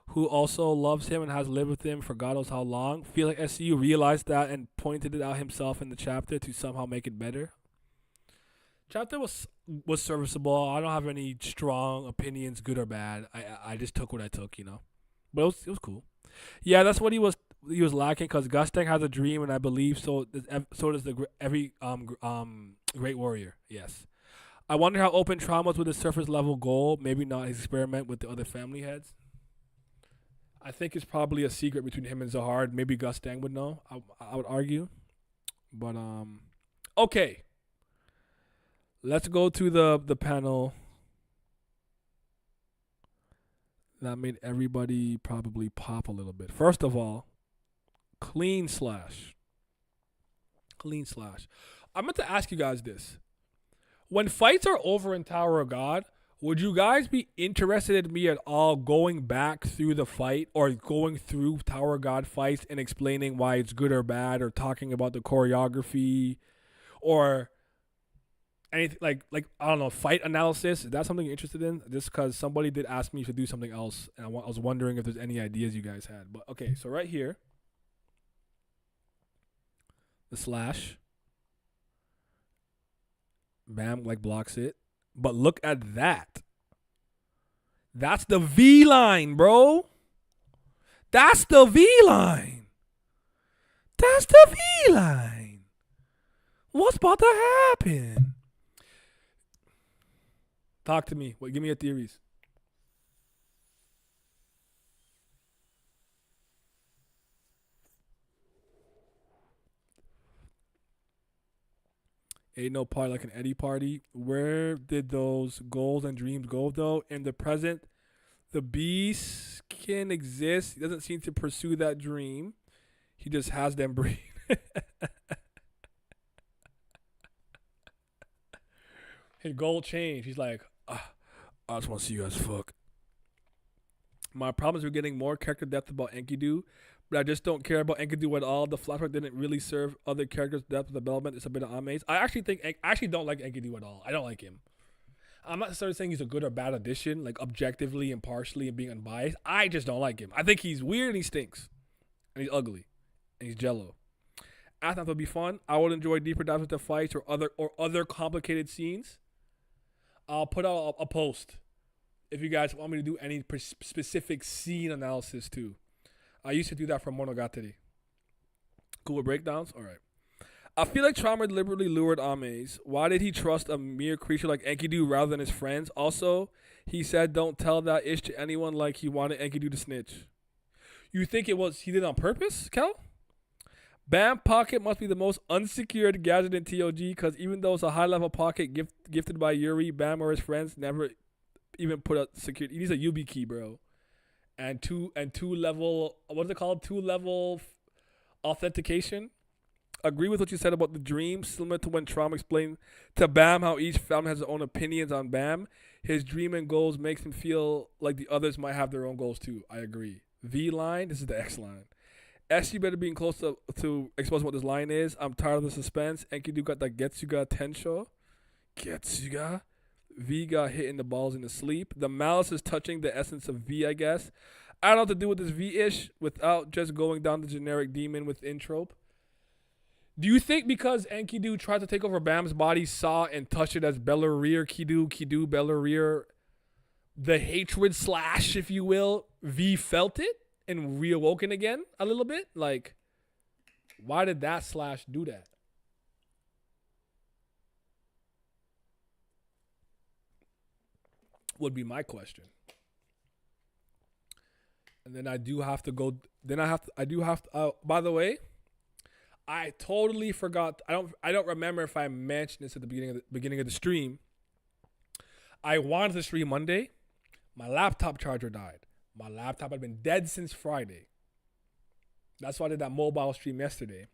who also loves him and has lived with him for God knows how long? Feel like SCU realized that and pointed it out himself in the chapter to somehow make it better. Chapter was serviceable. I don't have any strong opinions, good or bad. I just took what I took, you know. But it was cool. Yeah, that's what he was lacking, because Gustang has a dream, and I believe so does every great warrior. Yes. I wonder how open Traum was with his surface level goal. Maybe not his experiment with the other family heads. I think it's probably a secret between him and Zahar. Maybe Gustang would know. I would argue. But okay. Let's go to the panel that made everybody probably pop a little bit. First of all, clean slash. I meant to ask you guys this. When fights are over in Tower of God, would you guys be interested in me at all going back through the fight or going through Tower of God fights and explaining why it's good or bad, or talking about the choreography, or anything like I don't know, fight analysis? Is that something you're interested in? Just because somebody did ask me to do something else, and I was wondering if there's any ideas you guys had. But okay, so right here, the slash, Bam like blocks it, but look at that. That's the V line, bro. That's the V line. What's about to happen? Talk to me. Give me your theories. Ain't no party like an Eddie party. Where did those goals and dreams go, though? In the present, the beast can exist. He doesn't seem to pursue that dream. He just has them breathe. His goal changed. He's like, I just want to see you guys fuck. My problem is we're getting more character depth about Enkidu, but I just don't care about Enkidu at all. The flashback didn't really serve other characters' depth of development. It's a bit of amaze. I actually don't like Enkidu at all. I don't like him. I'm not necessarily saying he's a good or bad addition, like objectively, impartially, and being unbiased. I just don't like him. I think he's weird and he stinks, and he's ugly, and he's jello. I thought it would be fun. I would enjoy deeper dives into fights or other complicated scenes. I'll put out a post if you guys want me to do any specific scene analysis too. I used to do that for Monogatari. Cool with breakdowns? All right. I feel like Trauma deliberately lured Amaze. Why did he trust a mere creature like Enkidu rather than his friends? Also, he said don't tell that ish to anyone like he wanted Enkidu to snitch. You think he did it on purpose, Kel? Baam pocket must be the most unsecured gadget in TOG because even though it's a high-level pocket gifted by Yuri, Baam or his friends never even put a security. He needs a UB key, bro. And two level, what is it called? 2-level authentication. Agree with what you said about the dream, similar to when Traum explained to Baam how each family has their own opinions on Baam. His dream and goals makes him feel like the others might have their own goals too. I agree. V line, this is the X line. SG better being close to exposing what this line is. I'm tired of the suspense. Enkidu got that Getsuga Tensho. Getsuga. V got hit in the balls in the sleep. The malice is touching the essence of V, I guess. I don't know what to do with this V-ish without just going down the generic demon within trope. Do you think because Enkidu tried to take over Bam's body, saw and touched it as Bellarir, Kidu, Bellarir, the hatred slash, if you will, V felt it and reawoken again a little bit? Like, why did that slash do that? Would be my question. And then I do have to go. By the way, I totally forgot. I don't remember if I mentioned this at the beginning of the stream. I wanted to stream Monday. My laptop charger died. My laptop had been dead since Friday. That's why I did that mobile stream yesterday.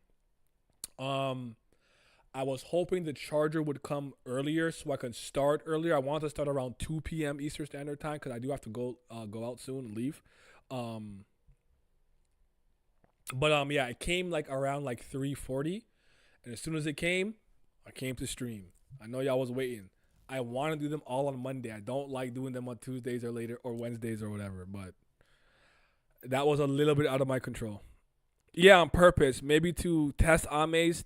I was hoping the charger would come earlier so I could start earlier. I wanted to start around 2 p.m. Eastern Standard Time because I do have to go out soon and leave. Yeah, it came like around like 3:40, and as soon as it came, I came to stream. I know y'all was waiting. I want to do them all on Monday. I don't like doing them on Tuesdays or later or Wednesdays or whatever, but that was a little bit out of my control. Yeah, on purpose, maybe to test Amaze.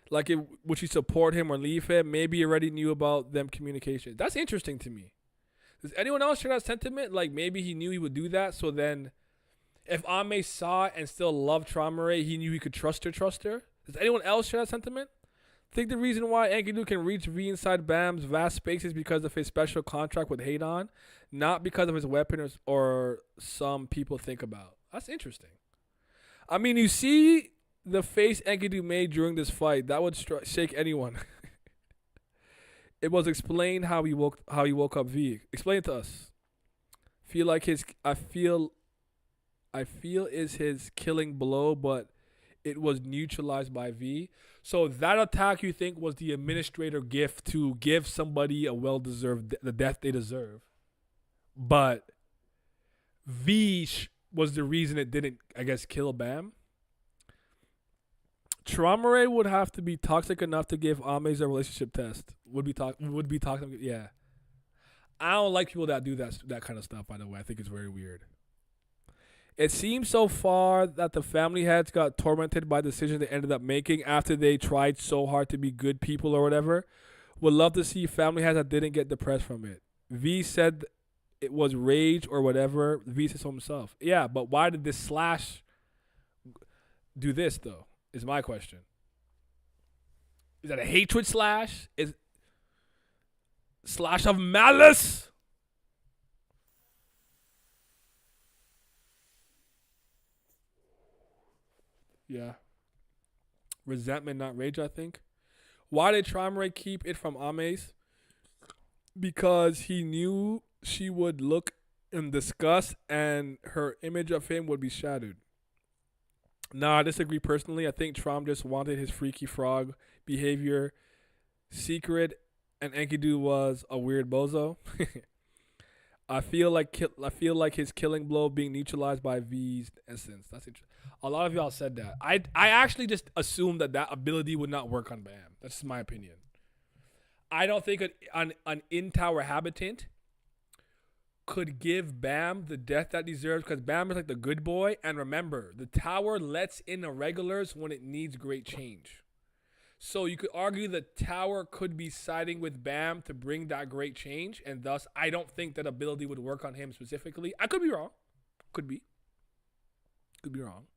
Like, would you support him or leave him? Maybe you already knew about them communication. That's interesting to me. Does anyone else share that sentiment? Like, maybe he knew he would do that, so then if Ame saw it and still loved Traumare, he knew he could trust her. Does anyone else share that sentiment? Think the reason why Enkidu can reach V inside Bam's vast space is because of his special contract with Hadon, not because of his weapon or some people think about. That's interesting. I mean, you see the face Enkidu made during this fight, that would shake anyone. It was explained how he woke up V. Explain it to us. I feel is his killing blow, but it was neutralized by V. So that attack, you think, was the administrator gift to give somebody a well-deserved the death they deserve, but V was the reason it didn't, I guess, kill Bam. Traumare would have to be toxic enough to give Amaze a relationship test. Would be toxic. Yeah. I don't like people that do that kind of stuff, by the way. I think it's very weird. It seems so far that the family heads got tormented by decisions they ended up making after they tried so hard to be good people or whatever. Would love to see family heads that didn't get depressed from it. V said it was rage or whatever. V said so himself. Yeah, but why did this slash do this, though? Is my question. Is that a hatred slash? Is slash of malice? Yeah. Resentment, not rage, I think. Why did Traumare keep it from Amaze? Because he knew she would look in disgust and her image of him would be shattered. Nah, I disagree personally. I think Traum just wanted his freaky frog behavior secret, and Enkidu was a weird bozo. I feel like his killing blow being neutralized by V's essence. That's interesting. A lot of y'all said that. I actually just assumed that ability would not work on Bam. That's just my opinion. I don't think an in-tower habitant could give Bam the death that deserves because Bam is like the good boy. And remember, the tower lets in irregulars when it needs great change. So you could argue the tower could be siding with Bam to bring that great change, and thus I don't think that ability would work on him specifically. I could be wrong. Could be wrong.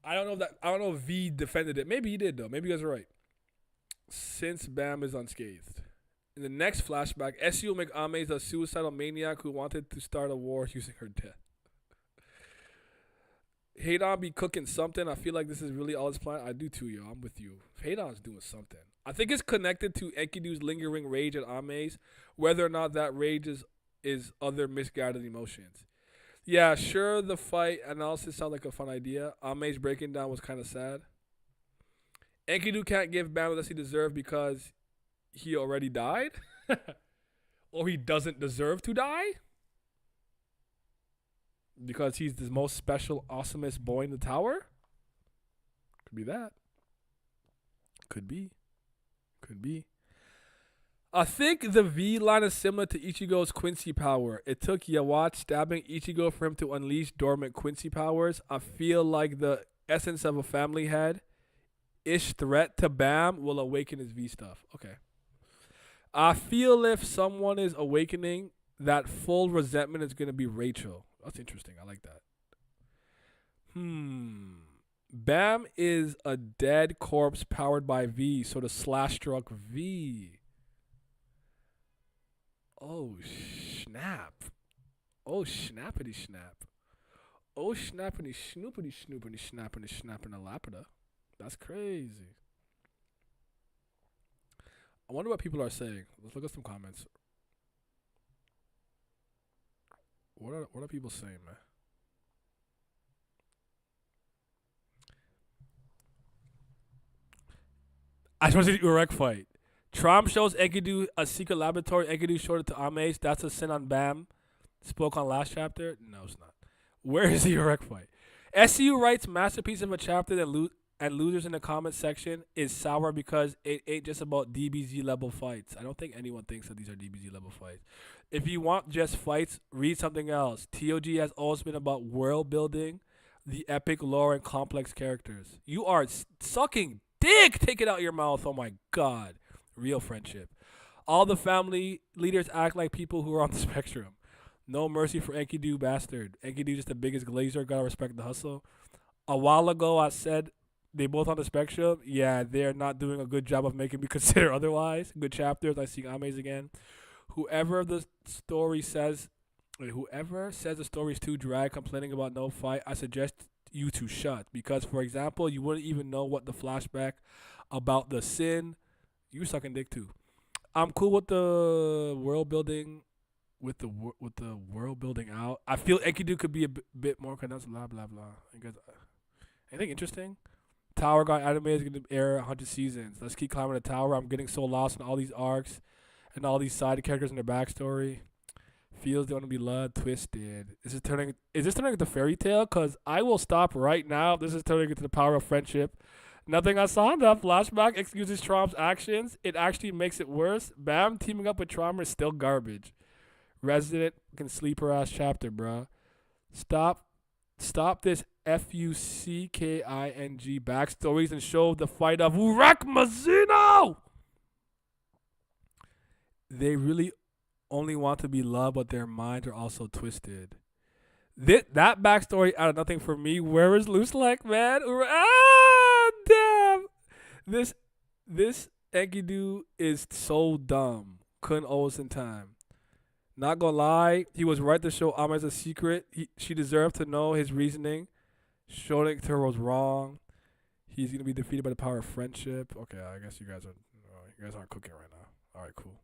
I don't know if V defended it. Maybe he did though. Maybe you guys are right. Since Bam is unscathed. In the next flashback, SU McAme is a suicidal maniac who wanted to start a war using her death. Hadon be cooking something. I feel like this is really all his plan. I do too, yo. I'm with you. Hadon's doing something. I think it's connected to Enkidu's lingering rage at Ame's, whether or not that rage is other misguided emotions. Yeah, sure, the fight analysis sounds like a fun idea. Ame's breaking down was kind of sad. Enkidu can't give Bam what he deserves because he already died? Or he doesn't deserve to die? Because he's the most special, awesomest boy in the tower? Could be that. Could be. I think the V line is similar to Ichigo's Quincy power. It took Yawat stabbing Ichigo for him to unleash dormant Quincy powers. I feel like the essence of a family head-ish threat to Bam will awaken his V stuff. Okay. I feel if someone is awakening, that full resentment is going to be Rachel. That's interesting. I like that. Bam is a dead corpse powered by V, so the slash struck V. Oh, snap. Oh, snappity snap. Oh, snappity snoopity snoopity snappity snapping a lapida. That's crazy. I wonder what people are saying. Let's look at some comments. What are people saying, man? I just want to see the Urek fight. Traum shows Enkidu a secret laboratory. Enkidu showed it to Ames. That's a sin on Bam. Spoke on last chapter. No, it's not. Where is the Urek fight? SCU writes masterpiece of a chapter that and losers in the comment section is sour because it ain't just about DBZ level fights. I don't think anyone thinks that these are DBZ level fights. If you want just fights, read something else. TOG has always been about world building, the epic lore, and complex characters. You are sucking dick. Take it out of your mouth. Oh my god. Real friendship. All the family leaders act like people who are on the spectrum. No mercy for Enkidu bastard. Enkidu just the biggest glazer. Gotta respect the hustle. A while ago I said they both on the spectrum. Yeah, they're not doing a good job of making me consider otherwise. Good chapters. I see Ames again. Whoever the story's too dry, complaining about no fight, I suggest you to shut. Because, for example, you wouldn't even know what the flashback about the sin. You sucking dick too. I'm cool with the world building, with the world building out. I feel Enkidu could be a bit more condensed. Blah blah blah. Anything interesting? Tower God anime is gonna air 100 seasons. Let's keep climbing the tower. I'm getting so lost in all these arcs and all these side characters and their backstory. Feels they want to be loved, twisted. Is this turning into fairy tale? Cause I will stop right now. This is turning into the power of friendship. Nothing I saw in that flashback excuses Traum's actions. It actually makes it worse. Bam teaming up with Traum is still garbage. Resident fucking sleeper ass chapter, bruh. Stop this FUCKING backstories and show the fight of Urek Mazino. They really only want to be loved, but their minds are also twisted. That backstory out of nothing for me. Where is Loose Like, man? Damn. This Enkidu is so dumb. Couldn't owe us in time. Not gonna lie, he was right to show Amma as a secret. She deserved to know his reasoning. Showing it to her was wrong. He's gonna be defeated by the power of friendship. Okay, I guess you guys aren't cooking right now. All right, cool.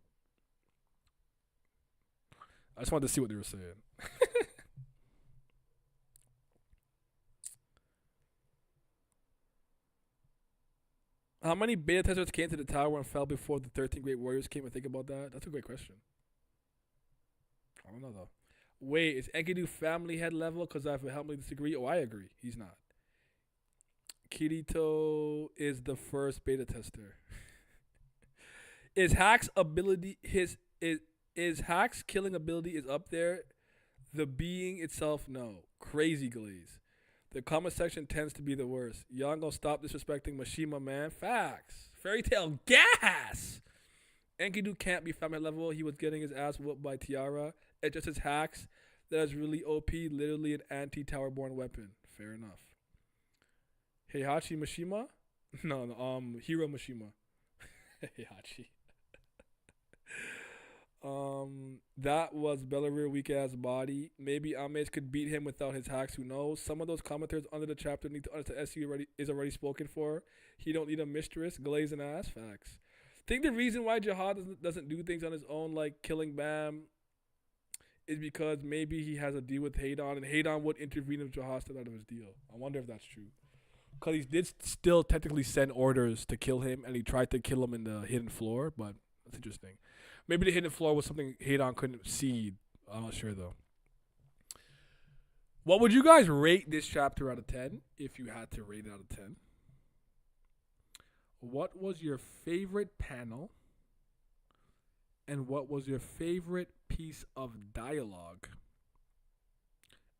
I just wanted to see what they were saying. How many beta testers came to the tower and fell before the 13 Great Warriors came? And think about that. That's a great question. don't know though. Wait, is Enkidu family head level? Because I've helped disagree. Oh, I agree. He's not. Kirito is the first beta tester. Is Hack's ability is Hack's killing ability is up there? The being itself, no. Crazy glaze. The comment section tends to be the worst. Y'all gonna stop disrespecting Mashima, man. Facts. Fairy Tail gas. Enkidu can't be family level. He was getting his ass whooped by Tiara. It's just his hacks that is really OP, literally an anti-tower-born weapon. Fair enough. Heihachi Mishima? No, Hiro Mishima. Heihachi. That was Bellavir weak ass body. Maybe Ames could beat him without his hacks. Who knows? Some of those commenters under the chapter need to understand SU is already spoken for. He don't need a mistress, glazing ass. Facts. Think the reason why Jihad doesn't do things on his own, like killing Baam, is because maybe he has a deal with Haydon, and Haydon would intervene if Jihad stepped out of his deal. I wonder if that's true. Because he did still technically send orders to kill him, and he tried to kill him in the hidden floor, but that's interesting. Maybe the hidden floor was something Haydon couldn't see. I'm not sure, though. What would you guys rate this chapter out of 10, if you had to rate it out of 10? What was your favorite panel? And what was your favorite piece of dialogue?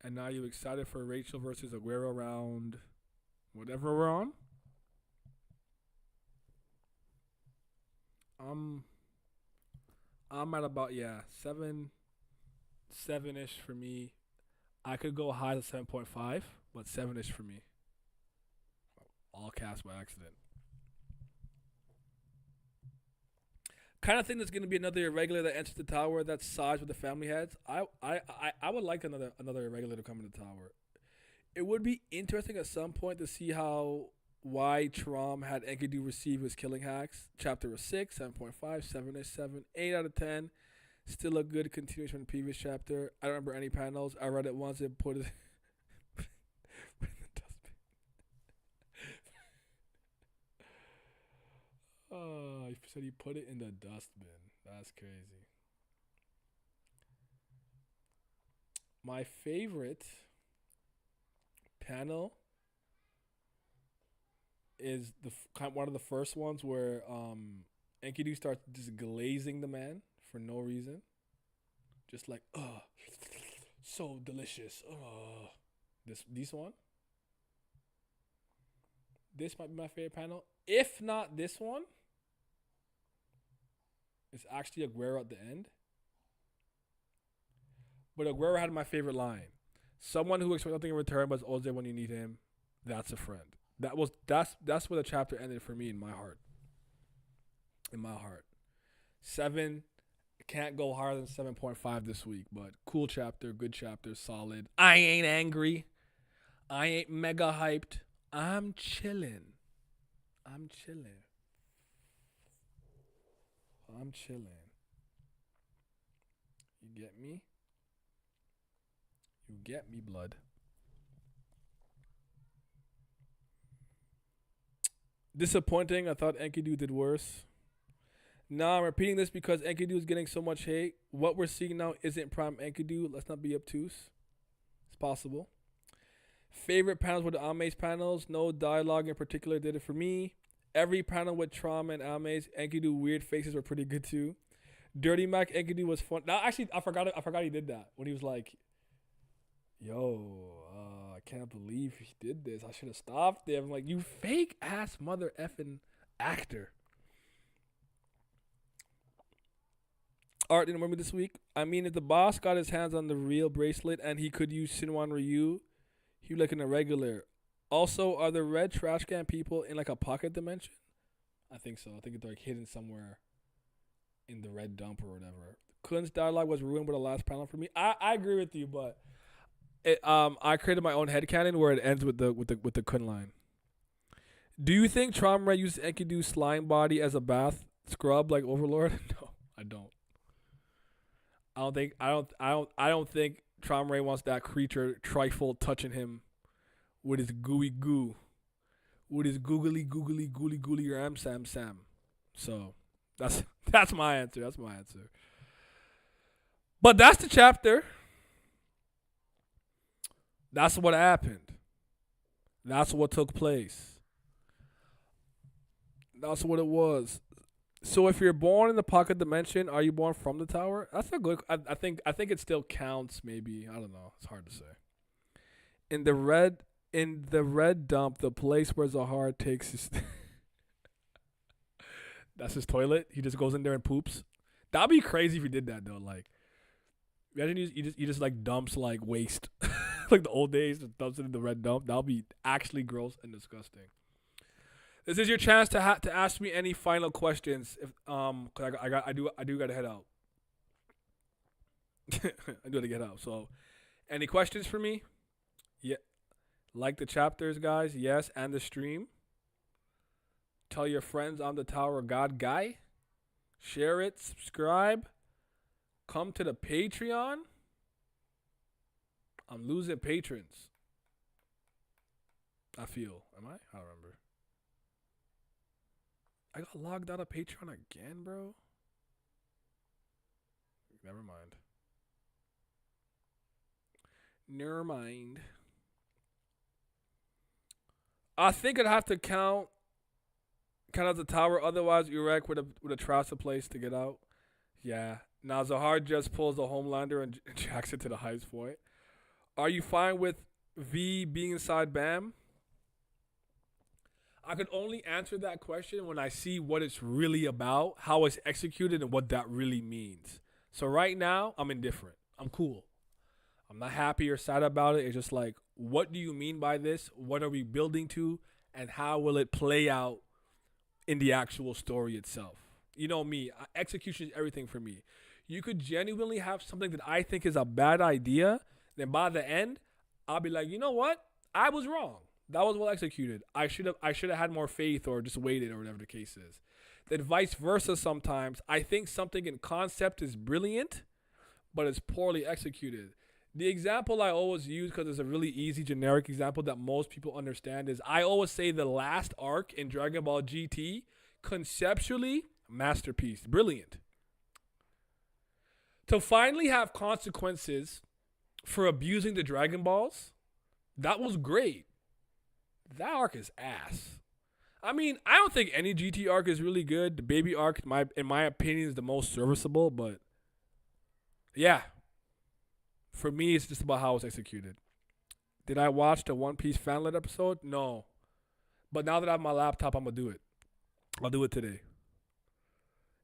And now you're excited for Rachel versus Aguero round, whatever we're on? I'm at about, 7-ish for me. I could go high to 7.5, but 7-ish for me. All cast by accident. Kind of think there's going to be another irregular that enters the tower that's sides with the family heads. I would like another irregular to come in the tower. It would be interesting at some point to see why Traum had Enkidu receive his killing hacks. Chapter 6, 7.5, 7-ish, 7, 8 out of 10. Still a good continuation from the previous chapter. I don't remember any panels. I read it once and put it in the dustbin. Oh, he said he put it in the dustbin. That's crazy. My favorite panel is one of the first ones where Enkidu starts just glazing the man for no reason. Just like, so delicious. This one. This might be my favorite panel. If not this one, it's actually Aguero at the end. But Aguero had my favorite line. Someone who expects nothing in return but is always there when you need him. That's a friend. That's where the chapter ended for me in my heart. In my heart. 7. Can't go higher than 7.5 this week, but cool chapter, good chapter, solid. I ain't angry. I ain't mega hyped. I'm chilling. You get me? You get me, blood. Disappointing. I thought Enkidu did worse. Nah, I'm repeating this because Enkidu is getting so much hate. What we're seeing now isn't prime Enkidu. Let's not be obtuse. It's possible. Favorite panels were the Ames panels. No dialogue in particular did it for me. Every panel with Traum and Ames, Enkidu weird faces were pretty good too. Dirty Mac Enkidu was fun. Now, actually, I forgot he did that when he was like, "Yo, I can't believe he did this. I should have stopped him." I'm like, you fake ass mother effing actor. Art didn't remember this week. I mean, if the boss got his hands on the real bracelet and he could use Shinwan Ryu, he would like an irregular. Also, are the red trash can people in like a pocket dimension? I think so. I think they're like hidden somewhere in the red dump or whatever. Kun's dialogue was ruined by the last panel for me. I agree with you, but I created my own headcanon where it ends with the Kun line. Do you think Traum Ray used Enkidu's slime body as a bath scrub like Overlord? No, I don't. I don't think Traum Ray wants that creature trifle touching him with his gooey goo. With his googly ram sam. So that's my answer. But that's the chapter. That's what happened. That's what took place. That's what it was. So if you're born in the pocket dimension, are you born from the tower? That's a good. I think it still counts. Maybe I don't know. It's hard to say. In the red dump, the place where Zahar takes his. That's his toilet. He just goes in there and poops. That'd be crazy if he did that though. Like, imagine you just like dumps like waste, like the old days. Just dumps it in the red dump. That'll be actually gross and disgusting. This is your chance to ask me any final questions. If 'cause I do gotta head out. I do gotta get out. So, any questions for me? Yeah, like the chapters, guys. Yes, and the stream. Tell your friends I'm the Tower of God guy. Share it. Subscribe. Come to the Patreon. I'm losing patrons. I feel. Am I? I don't remember. I got logged out of Patreon again, bro. Never mind. Never mind. I think I'd have to count out the tower. Otherwise, Urek would have trashed the place to get out. Yeah. Now Zahar just pulls the Homelander and jacks it to the highest point. Are you fine with V being inside Baam? I could only answer that question when I see what it's really about, how it's executed, and what that really means. So right now, I'm indifferent. I'm cool. I'm not happy or sad about it. It's just like, what do you mean by this? What are we building to? And how will it play out in the actual story itself? You know me. Execution is everything for me. You could genuinely have something that I think is a bad idea. Then by the end, I'll be like, you know what? I was wrong. That was well executed. I should have had more faith or just waited or whatever the case is. Then vice versa sometimes. I think something in concept is brilliant, but it's poorly executed. The example I always use, because it's a really easy generic example that most people understand, is I always say the last arc in Dragon Ball GT, conceptually, masterpiece. Brilliant. To finally have consequences for abusing the Dragon Balls, that was great. That arc is ass. I mean, I don't think any GT arc is really good. The baby arc, in my opinion, is the most serviceable. But yeah, for me, it's just about how it's executed. Did I watch the One Piece fanlet episode? No. But now that I have my laptop, I'm going to do it. I'll do it today.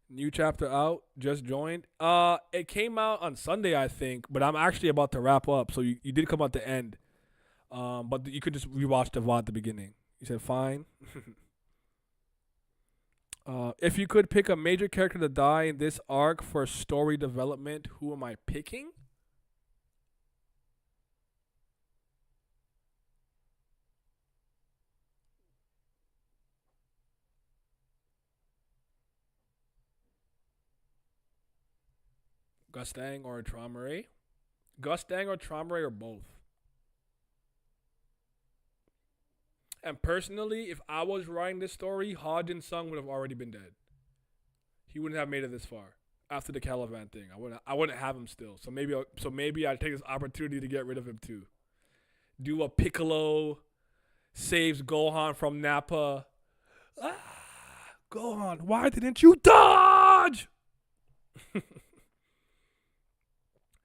New chapter out. Just joined. It came out on Sunday, I think. But I'm actually about to wrap up. So you did come at the end. But you could just rewatch the VOD at the beginning. You said fine. If you could pick a major character to die in this arc for story development, who am I picking? Gustang or Traumare? Gustang or Traumare or both? And personally, if I was writing this story, Hodge and Sung would have already been dead. He wouldn't have made it this far after the Caliban thing. I wouldn't have him still. So maybe I'd take this opportunity to get rid of him too. Do a Piccolo saves Gohan from Nappa. Gohan, why didn't you dodge?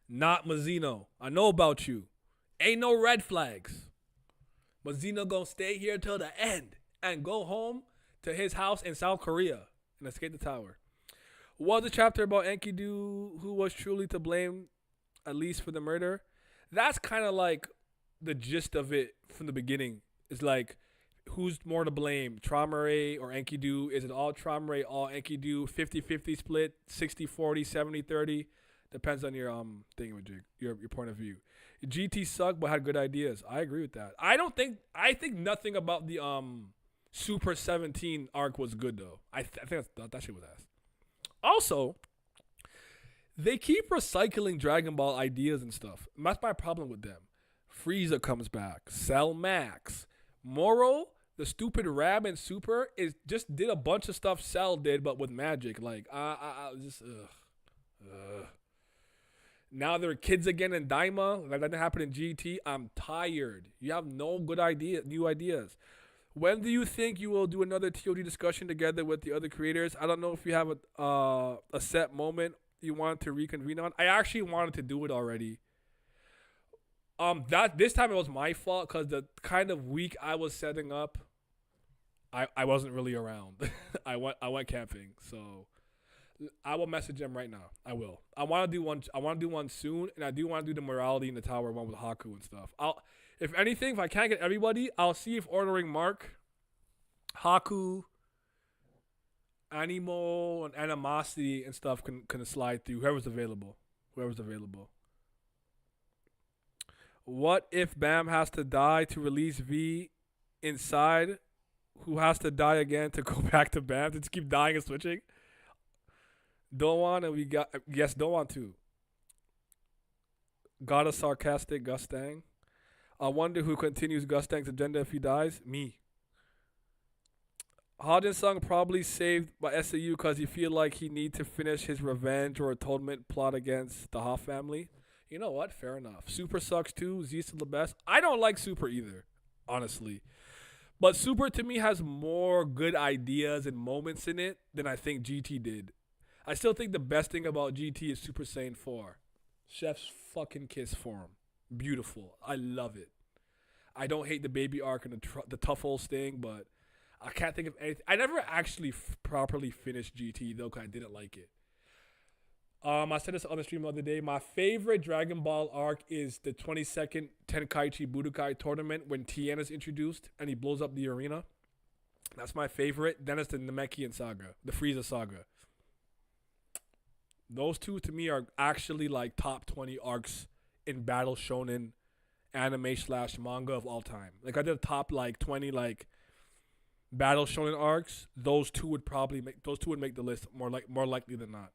Not Mazino. I know about you. Ain't no red flags. Mazino gonna stay here till the end and go home to his house in South Korea and escape the tower. Was a chapter about Enkidu, who was truly to blame, at least for the murder. That's kind of like the gist of it from the beginning. It's like, who's more to blame, Traumare or Enkidu? Is it all Traumare, all Enkidu, 50-50 split, 60-40, 70-30? Depends on your your point of view. GT sucked but had good ideas. I agree with that. I think nothing about the Super 17 arc was good though. I think that shit was ass. Also, they keep recycling Dragon Ball ideas and stuff. That's my problem with them. Frieza comes back. Cell Max. Moro, the stupid Rab and Super just did a bunch of stuff Cell did but with magic. Like just ugh. Now they're kids again in Daima. That didn't happen in GT. I'm tired. You have no new ideas. When do you think you will do another TOD discussion together with the other creators? I don't know if you have a set moment you want to reconvene on. I actually wanted to do it already. That this time it was my fault because the kind of week I was setting up, I wasn't really around. I went camping, so I will message them right now. I will. I want to do one. I want to do one soon, and I do want to do the morality in the tower one with Haku and stuff. If anything, if I can't get everybody, I'll see if ordering Mark, Haku, Animo, and Animosity and stuff can slide through. Whoever's available. What if Baam has to die to release V inside? Who has to die again to go back to Baam? To just keep dying and switching? Don't want, and we got, yes, don't want to. Got a sarcastic Gustang. I wonder who continues Gustang's agenda if he dies. Me. Hodgin Sung probably saved by SAU because he feel like he need to finish his revenge or atonement plot against the Hoff family. You know what? Fair enough. Super sucks too. Z's still the best. I don't like Super either, honestly. But Super to me has more good ideas and moments in it than I think GT did. I still think the best thing about GT is Super Saiyan 4. Chef's fucking kiss form. Beautiful. I love it. I don't hate the baby arc and the Tuffles thing, but I can't think of anything. I never actually properly finished GT though, because I didn't like it. I said this on the stream the other day. My favorite Dragon Ball arc is the 22nd Tenkaichi Budokai tournament when Tien is introduced and he blows up the arena. That's my favorite. Then it's the Namekian saga, the Frieza saga. Those two to me are actually like top 20 arcs in battle shonen anime / manga of all time. Like I did a top like 20 like battle shonen arcs. Those two would make the list more likely than not.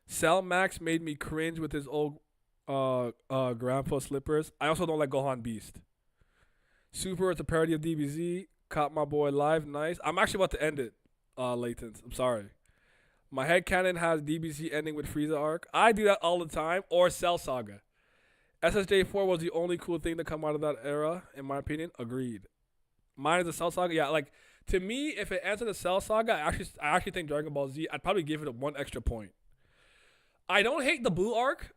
Cell Max made me cringe with his old grandpa slippers. I also don't like Gohan Beast. Super is a parody of DBZ. Caught my boy live. Nice. I'm actually about to end it, Latent. I'm sorry. My headcanon has DBZ ending with Frieza arc. I do that all the time. Or Cell Saga. SSJ4 was the only cool thing to come out of that era, in my opinion. Agreed. Mine is the Cell Saga. Yeah, like, to me, if it ends in the Cell Saga, I actually think Dragon Ball Z, I'd probably give it a 1 extra point. I don't hate the Buu arc.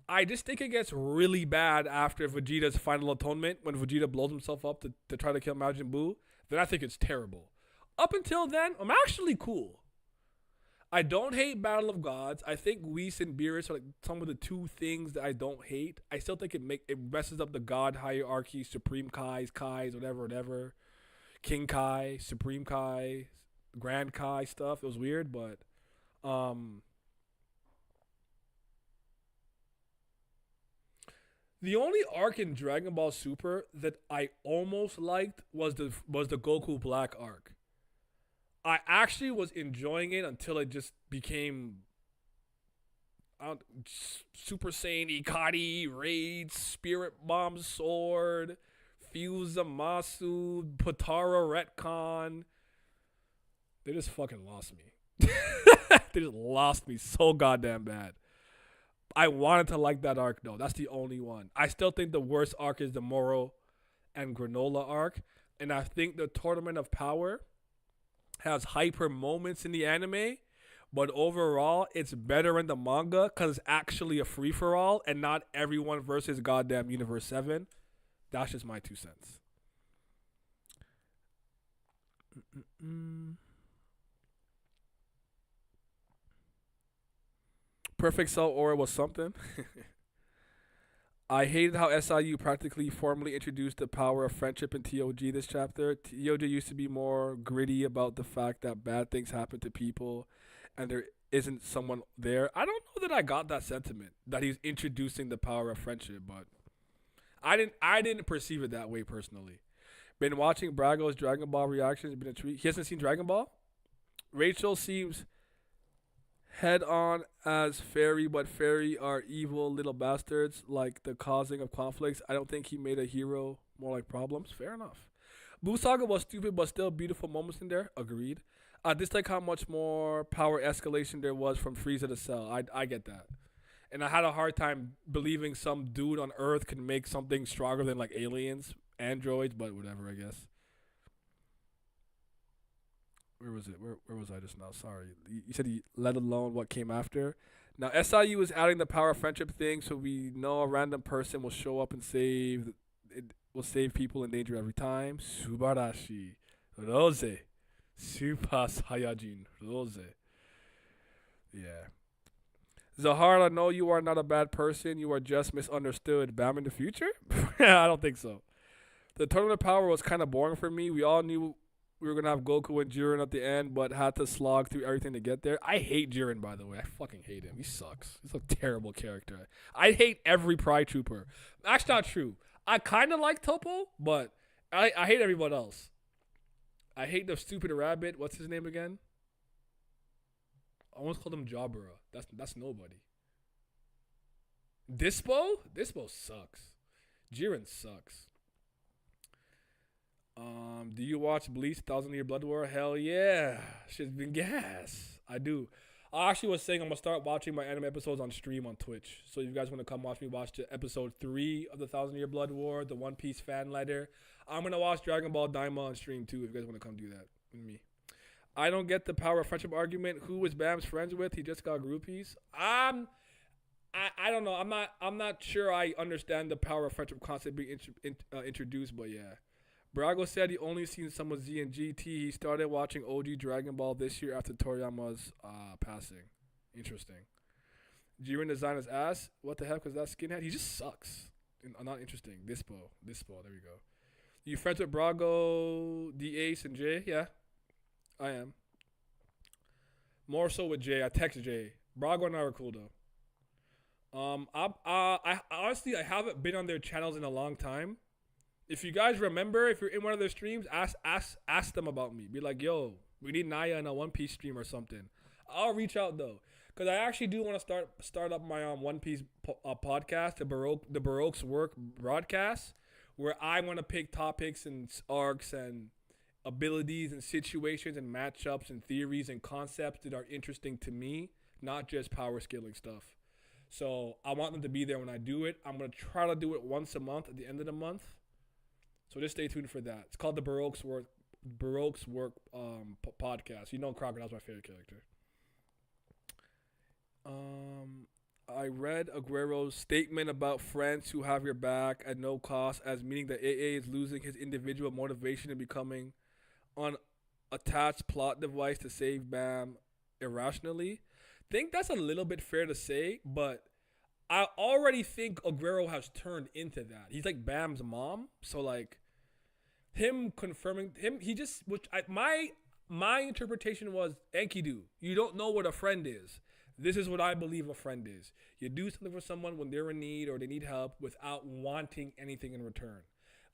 I just think it gets really bad after Vegeta's final atonement, when Vegeta blows himself up to try to kill Majin Buu. Then I think it's terrible. Up until then, I'm actually cool. I don't hate Battle of Gods. I think Whis and Beerus are like some of the two things that I don't hate. I still think it messes up the God hierarchy, Supreme Kais, whatever. King Kai, Supreme Kai, Grand Kai stuff. It was weird, but the only arc in Dragon Ball Super that I almost liked was the Goku Black arc. I actually was enjoying it until it just became Super Saiyan Ikari, Raids, Spirit Bomb Sword, Fusamasu, Potara Retcon. They just fucking lost me. They just lost me so goddamn bad. I wanted to like that arc though. That's the only one. I still think the worst arc is the Moro and Granola arc. And I think the Tournament of Power has hyper moments in the anime, but overall it's better in the manga because it's actually a free-for-all and not everyone versus goddamn Universe 7. That's just my 2 cents. Perfect Cell Aura was something. I hated how SIU practically formally introduced the power of friendship in TOG this chapter. TOG used to be more gritty about the fact that bad things happen to people and there isn't someone there. I don't know that I got that sentiment, that he's introducing the power of friendship, but I didn't perceive it that way personally. Been watching Brago's Dragon Ball reactions. Been a treat. He hasn't seen Dragon Ball? Rachel seems head on as Fairy, but Fairy are evil little bastards, like the causing of conflicts. I don't think he made a hero, more like problems. Fair enough. Buu Saga was stupid, but still beautiful moments in there. Agreed. I dislike how much more power escalation there was from Frieza to Cell. I get that. And I had a hard time believing some dude on Earth can make something stronger than like aliens, androids, but whatever, I guess. Where was it? Where was I just now? Sorry. You said he let alone what came after. Now SIU is adding the power of friendship thing, so we know a random person will show up and save. It will save people in danger every time. Subarashi, Rose, Super Saiyajin, Rose. Yeah. Zahar, I know you are not a bad person. You are just misunderstood. Baam in the future? I don't think so. The tournament of power was kind of boring for me. We all knew we were going to have Goku and Jiren at the end, but had to slog through everything to get there. I hate Jiren, by the way. I fucking hate him. He sucks. He's a terrible character. I hate every Pride Trooper. That's not true. I kind of like Topo, but I hate everyone else. I hate the stupid rabbit. What's his name again? I almost called him Jabura. That's nobody. Dispo? Dispo sucks. Jiren sucks. Do you watch Bleach 1,000 Year Blood War? Hell yeah. Shit's been gas. I do. I actually was saying I'm going to start watching my anime episodes on stream on Twitch. So if you guys want to come watch me watch the episode 3 of the 1,000 Year Blood War, the One Piece fan letter. I'm going to watch Dragon Ball Daima on stream too if you guys want to come do that with me. I don't get the power of friendship argument. Who was Bam's friends with? He just got groupies. I don't know. I'm not sure I understand the power of friendship concept being introduced, but yeah. Brago said he only seen some of Z and GT. He started watching OG Dragon Ball this year after Toriyama's passing. Interesting. Jiren design his ass. What the heck was that skinhead? He just sucks. Not interesting. Dispo. There we go. You friends with Brago, D Ace, and Jay? Yeah. I am. More so with Jay. I text Jay. Brago and I are cool though. I honestly I haven't been on their channels in a long time. If you guys remember, if you're in one of their streams, ask them about me. Be like, yo, we need Naya in a One Piece stream or something. I'll reach out though, cause I actually do want to start up my One Piece podcast, the Baroque's Work broadcast, where I want to pick topics and arcs and abilities and situations and matchups and theories and concepts that are interesting to me, not just power scaling stuff. So I want them to be there when I do it. I'm going to try to do it once a month at the end of the month. So just stay tuned for that. It's called the Baroque's Work podcast. You know Crocodile's my favorite character. I read Aguero's statement about friends who have your back at no cost as meaning that AA is losing his individual motivation and becoming an attached plot device to save Baam irrationally. Think that's a little bit fair to say, but I already think Aguero has turned into that. He's like Bam's mom, so like him confirming him, he just my interpretation was Enkidu. You don't know what a friend is. This is what I believe a friend is. You do something for someone when they're in need or they need help without wanting anything in return.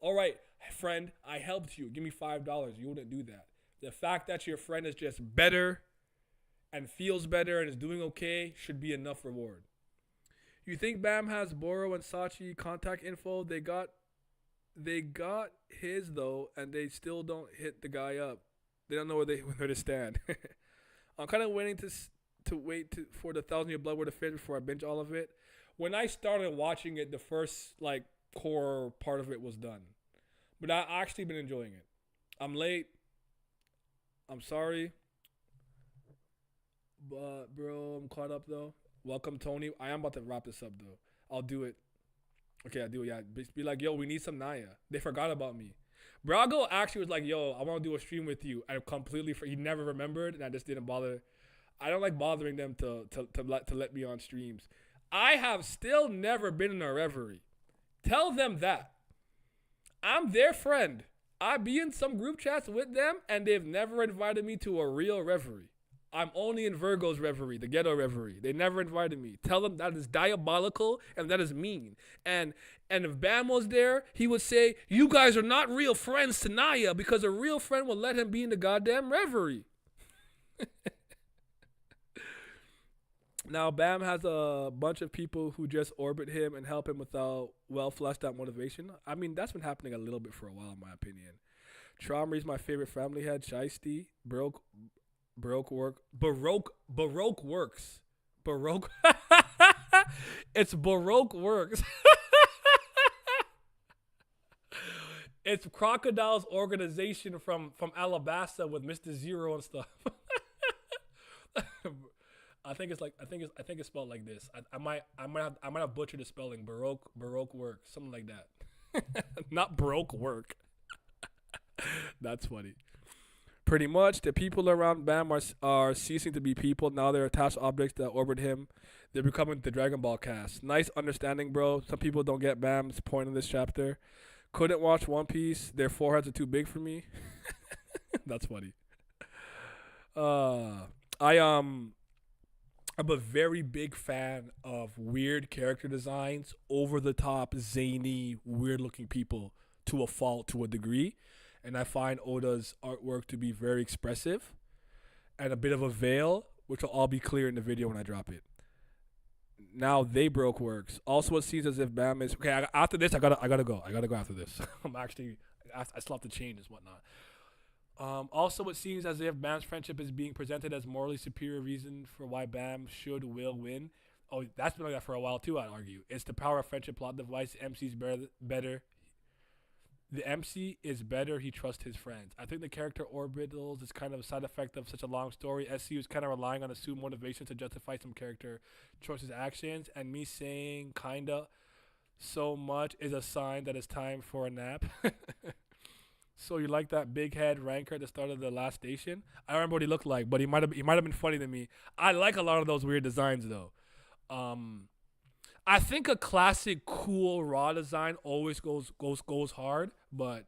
All right, friend, I helped you. Give me $5. You wouldn't do that. The fact that your friend is just better and feels better and is doing okay should be enough reward. You think Baam has Boro and Sachi contact info? They got his though, and they still don't hit the guy up. They don't know where to stand. I'm kind of waiting for the 1,000 Year Blood War to finish before I binge all of it. When I started watching it, the first like core part of it was done, but I actually been enjoying it. I'm late. I'm sorry, but bro, I'm caught up though. Welcome, Tony. I am about to wrap this up though. I'll do it. Okay, I do it. Yeah, be like, yo, we need some Naya. They forgot about me. Brago actually was like, yo, I want to do a stream with you. I completely he never remembered, and I just didn't bother. I don't like bothering them to let me on streams. I have still never been in a reverie. Tell them that. I'm their friend. I be in some group chats with them, and they've never invited me to a real reverie. I'm only in Virgo's reverie, the ghetto reverie. They never invited me. Tell them that is diabolical and that is mean. And if Baam was there, he would say, you guys are not real friends to Naya because a real friend will let him be in the goddamn reverie. Now, Baam has a bunch of people who just orbit him and help him without well-fleshed-out motivation. I mean, that's been happening a little bit for a while, in my opinion. Traum is my favorite family head, Shiesty. Baroque works. Baroque. It's Baroque works. It's Crocodile's organization from Alabasta with Mr. Zero and stuff. I think it's spelled like this. I might have butchered the spelling. Baroque work, something like that. Not Baroque work. That's funny. Pretty much, the people around Bam are ceasing to be people. Now they're attached objects that orbit him. They're becoming the Dragon Ball cast. Nice understanding, bro. Some people don't get Bam's point in this chapter. Couldn't watch One Piece. Their foreheads are too big for me. That's funny. I'm a very big fan of weird character designs, over the top, zany, weird looking people to a fault, to a degree. And I find Oda's artwork to be very expressive and a bit of a veil, which will all be clear in the video when I drop it. Now they broke works. Also, it seems as if Bam is okay. After this, I gotta go. I gotta go after this. I still have to change and whatnot. Also, it seems as if Bam's friendship is being presented as morally superior reason for why Bam will win. Oh, that's been like that for a while too, I'd argue. It's the power of friendship plot device. MC's better. The MC is better. He trusts his friends. I think the character orbitals is kind of a side effect of such a long story. SCU is kind of relying on assumed motivation to justify some character choices, actions, and me saying kinda so much is a sign that it's time for a nap. So you like that big head ranker at the start of the last station? I don't remember what he looked like, but he might have been funny to me. I like a lot of those weird designs though. I think a classic cool raw design always goes hard, but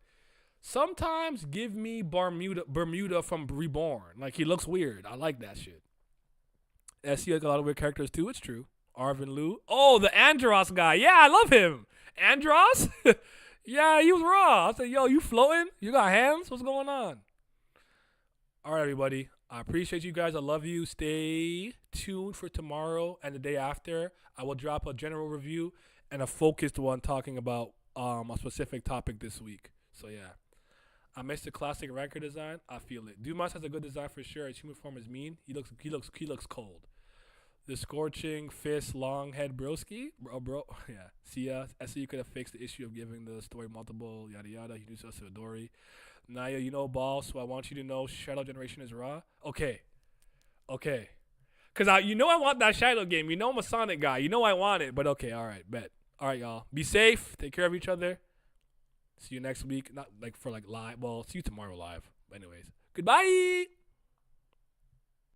sometimes give me Bermuda from Reborn. Like, he looks weird. I like that shit. SC has a lot of weird characters too. It's true. Arvin Liu. Oh, the Andros guy. Yeah, I love him. Andros? Yeah, he was raw. I said, yo, you floating? You got hands? What's going on? All right, everybody. I appreciate you guys. I love you. Stay tuned for tomorrow and the day after. I will drop a general review and a focused one talking about a specific topic this week. So, yeah. I missed the classic ranker design. I feel it. Dumas has a good design for sure. His human form is mean. He looks cold. The scorching fist, long head broski. Bro. Yeah. See ya. I see you could have fixed the issue of giving the story multiple yada yada. He knew us to Adori. Naya, you know ball, so I want you to know Shadow Generation is raw. Okay. Because I want that Shadow game. You know I'm a Sonic guy. You know I want it. But okay, all right, bet. All right, y'all. Be safe. Take care of each other. See you next week. Not like for like live. Well, see you tomorrow live. But anyways, goodbye.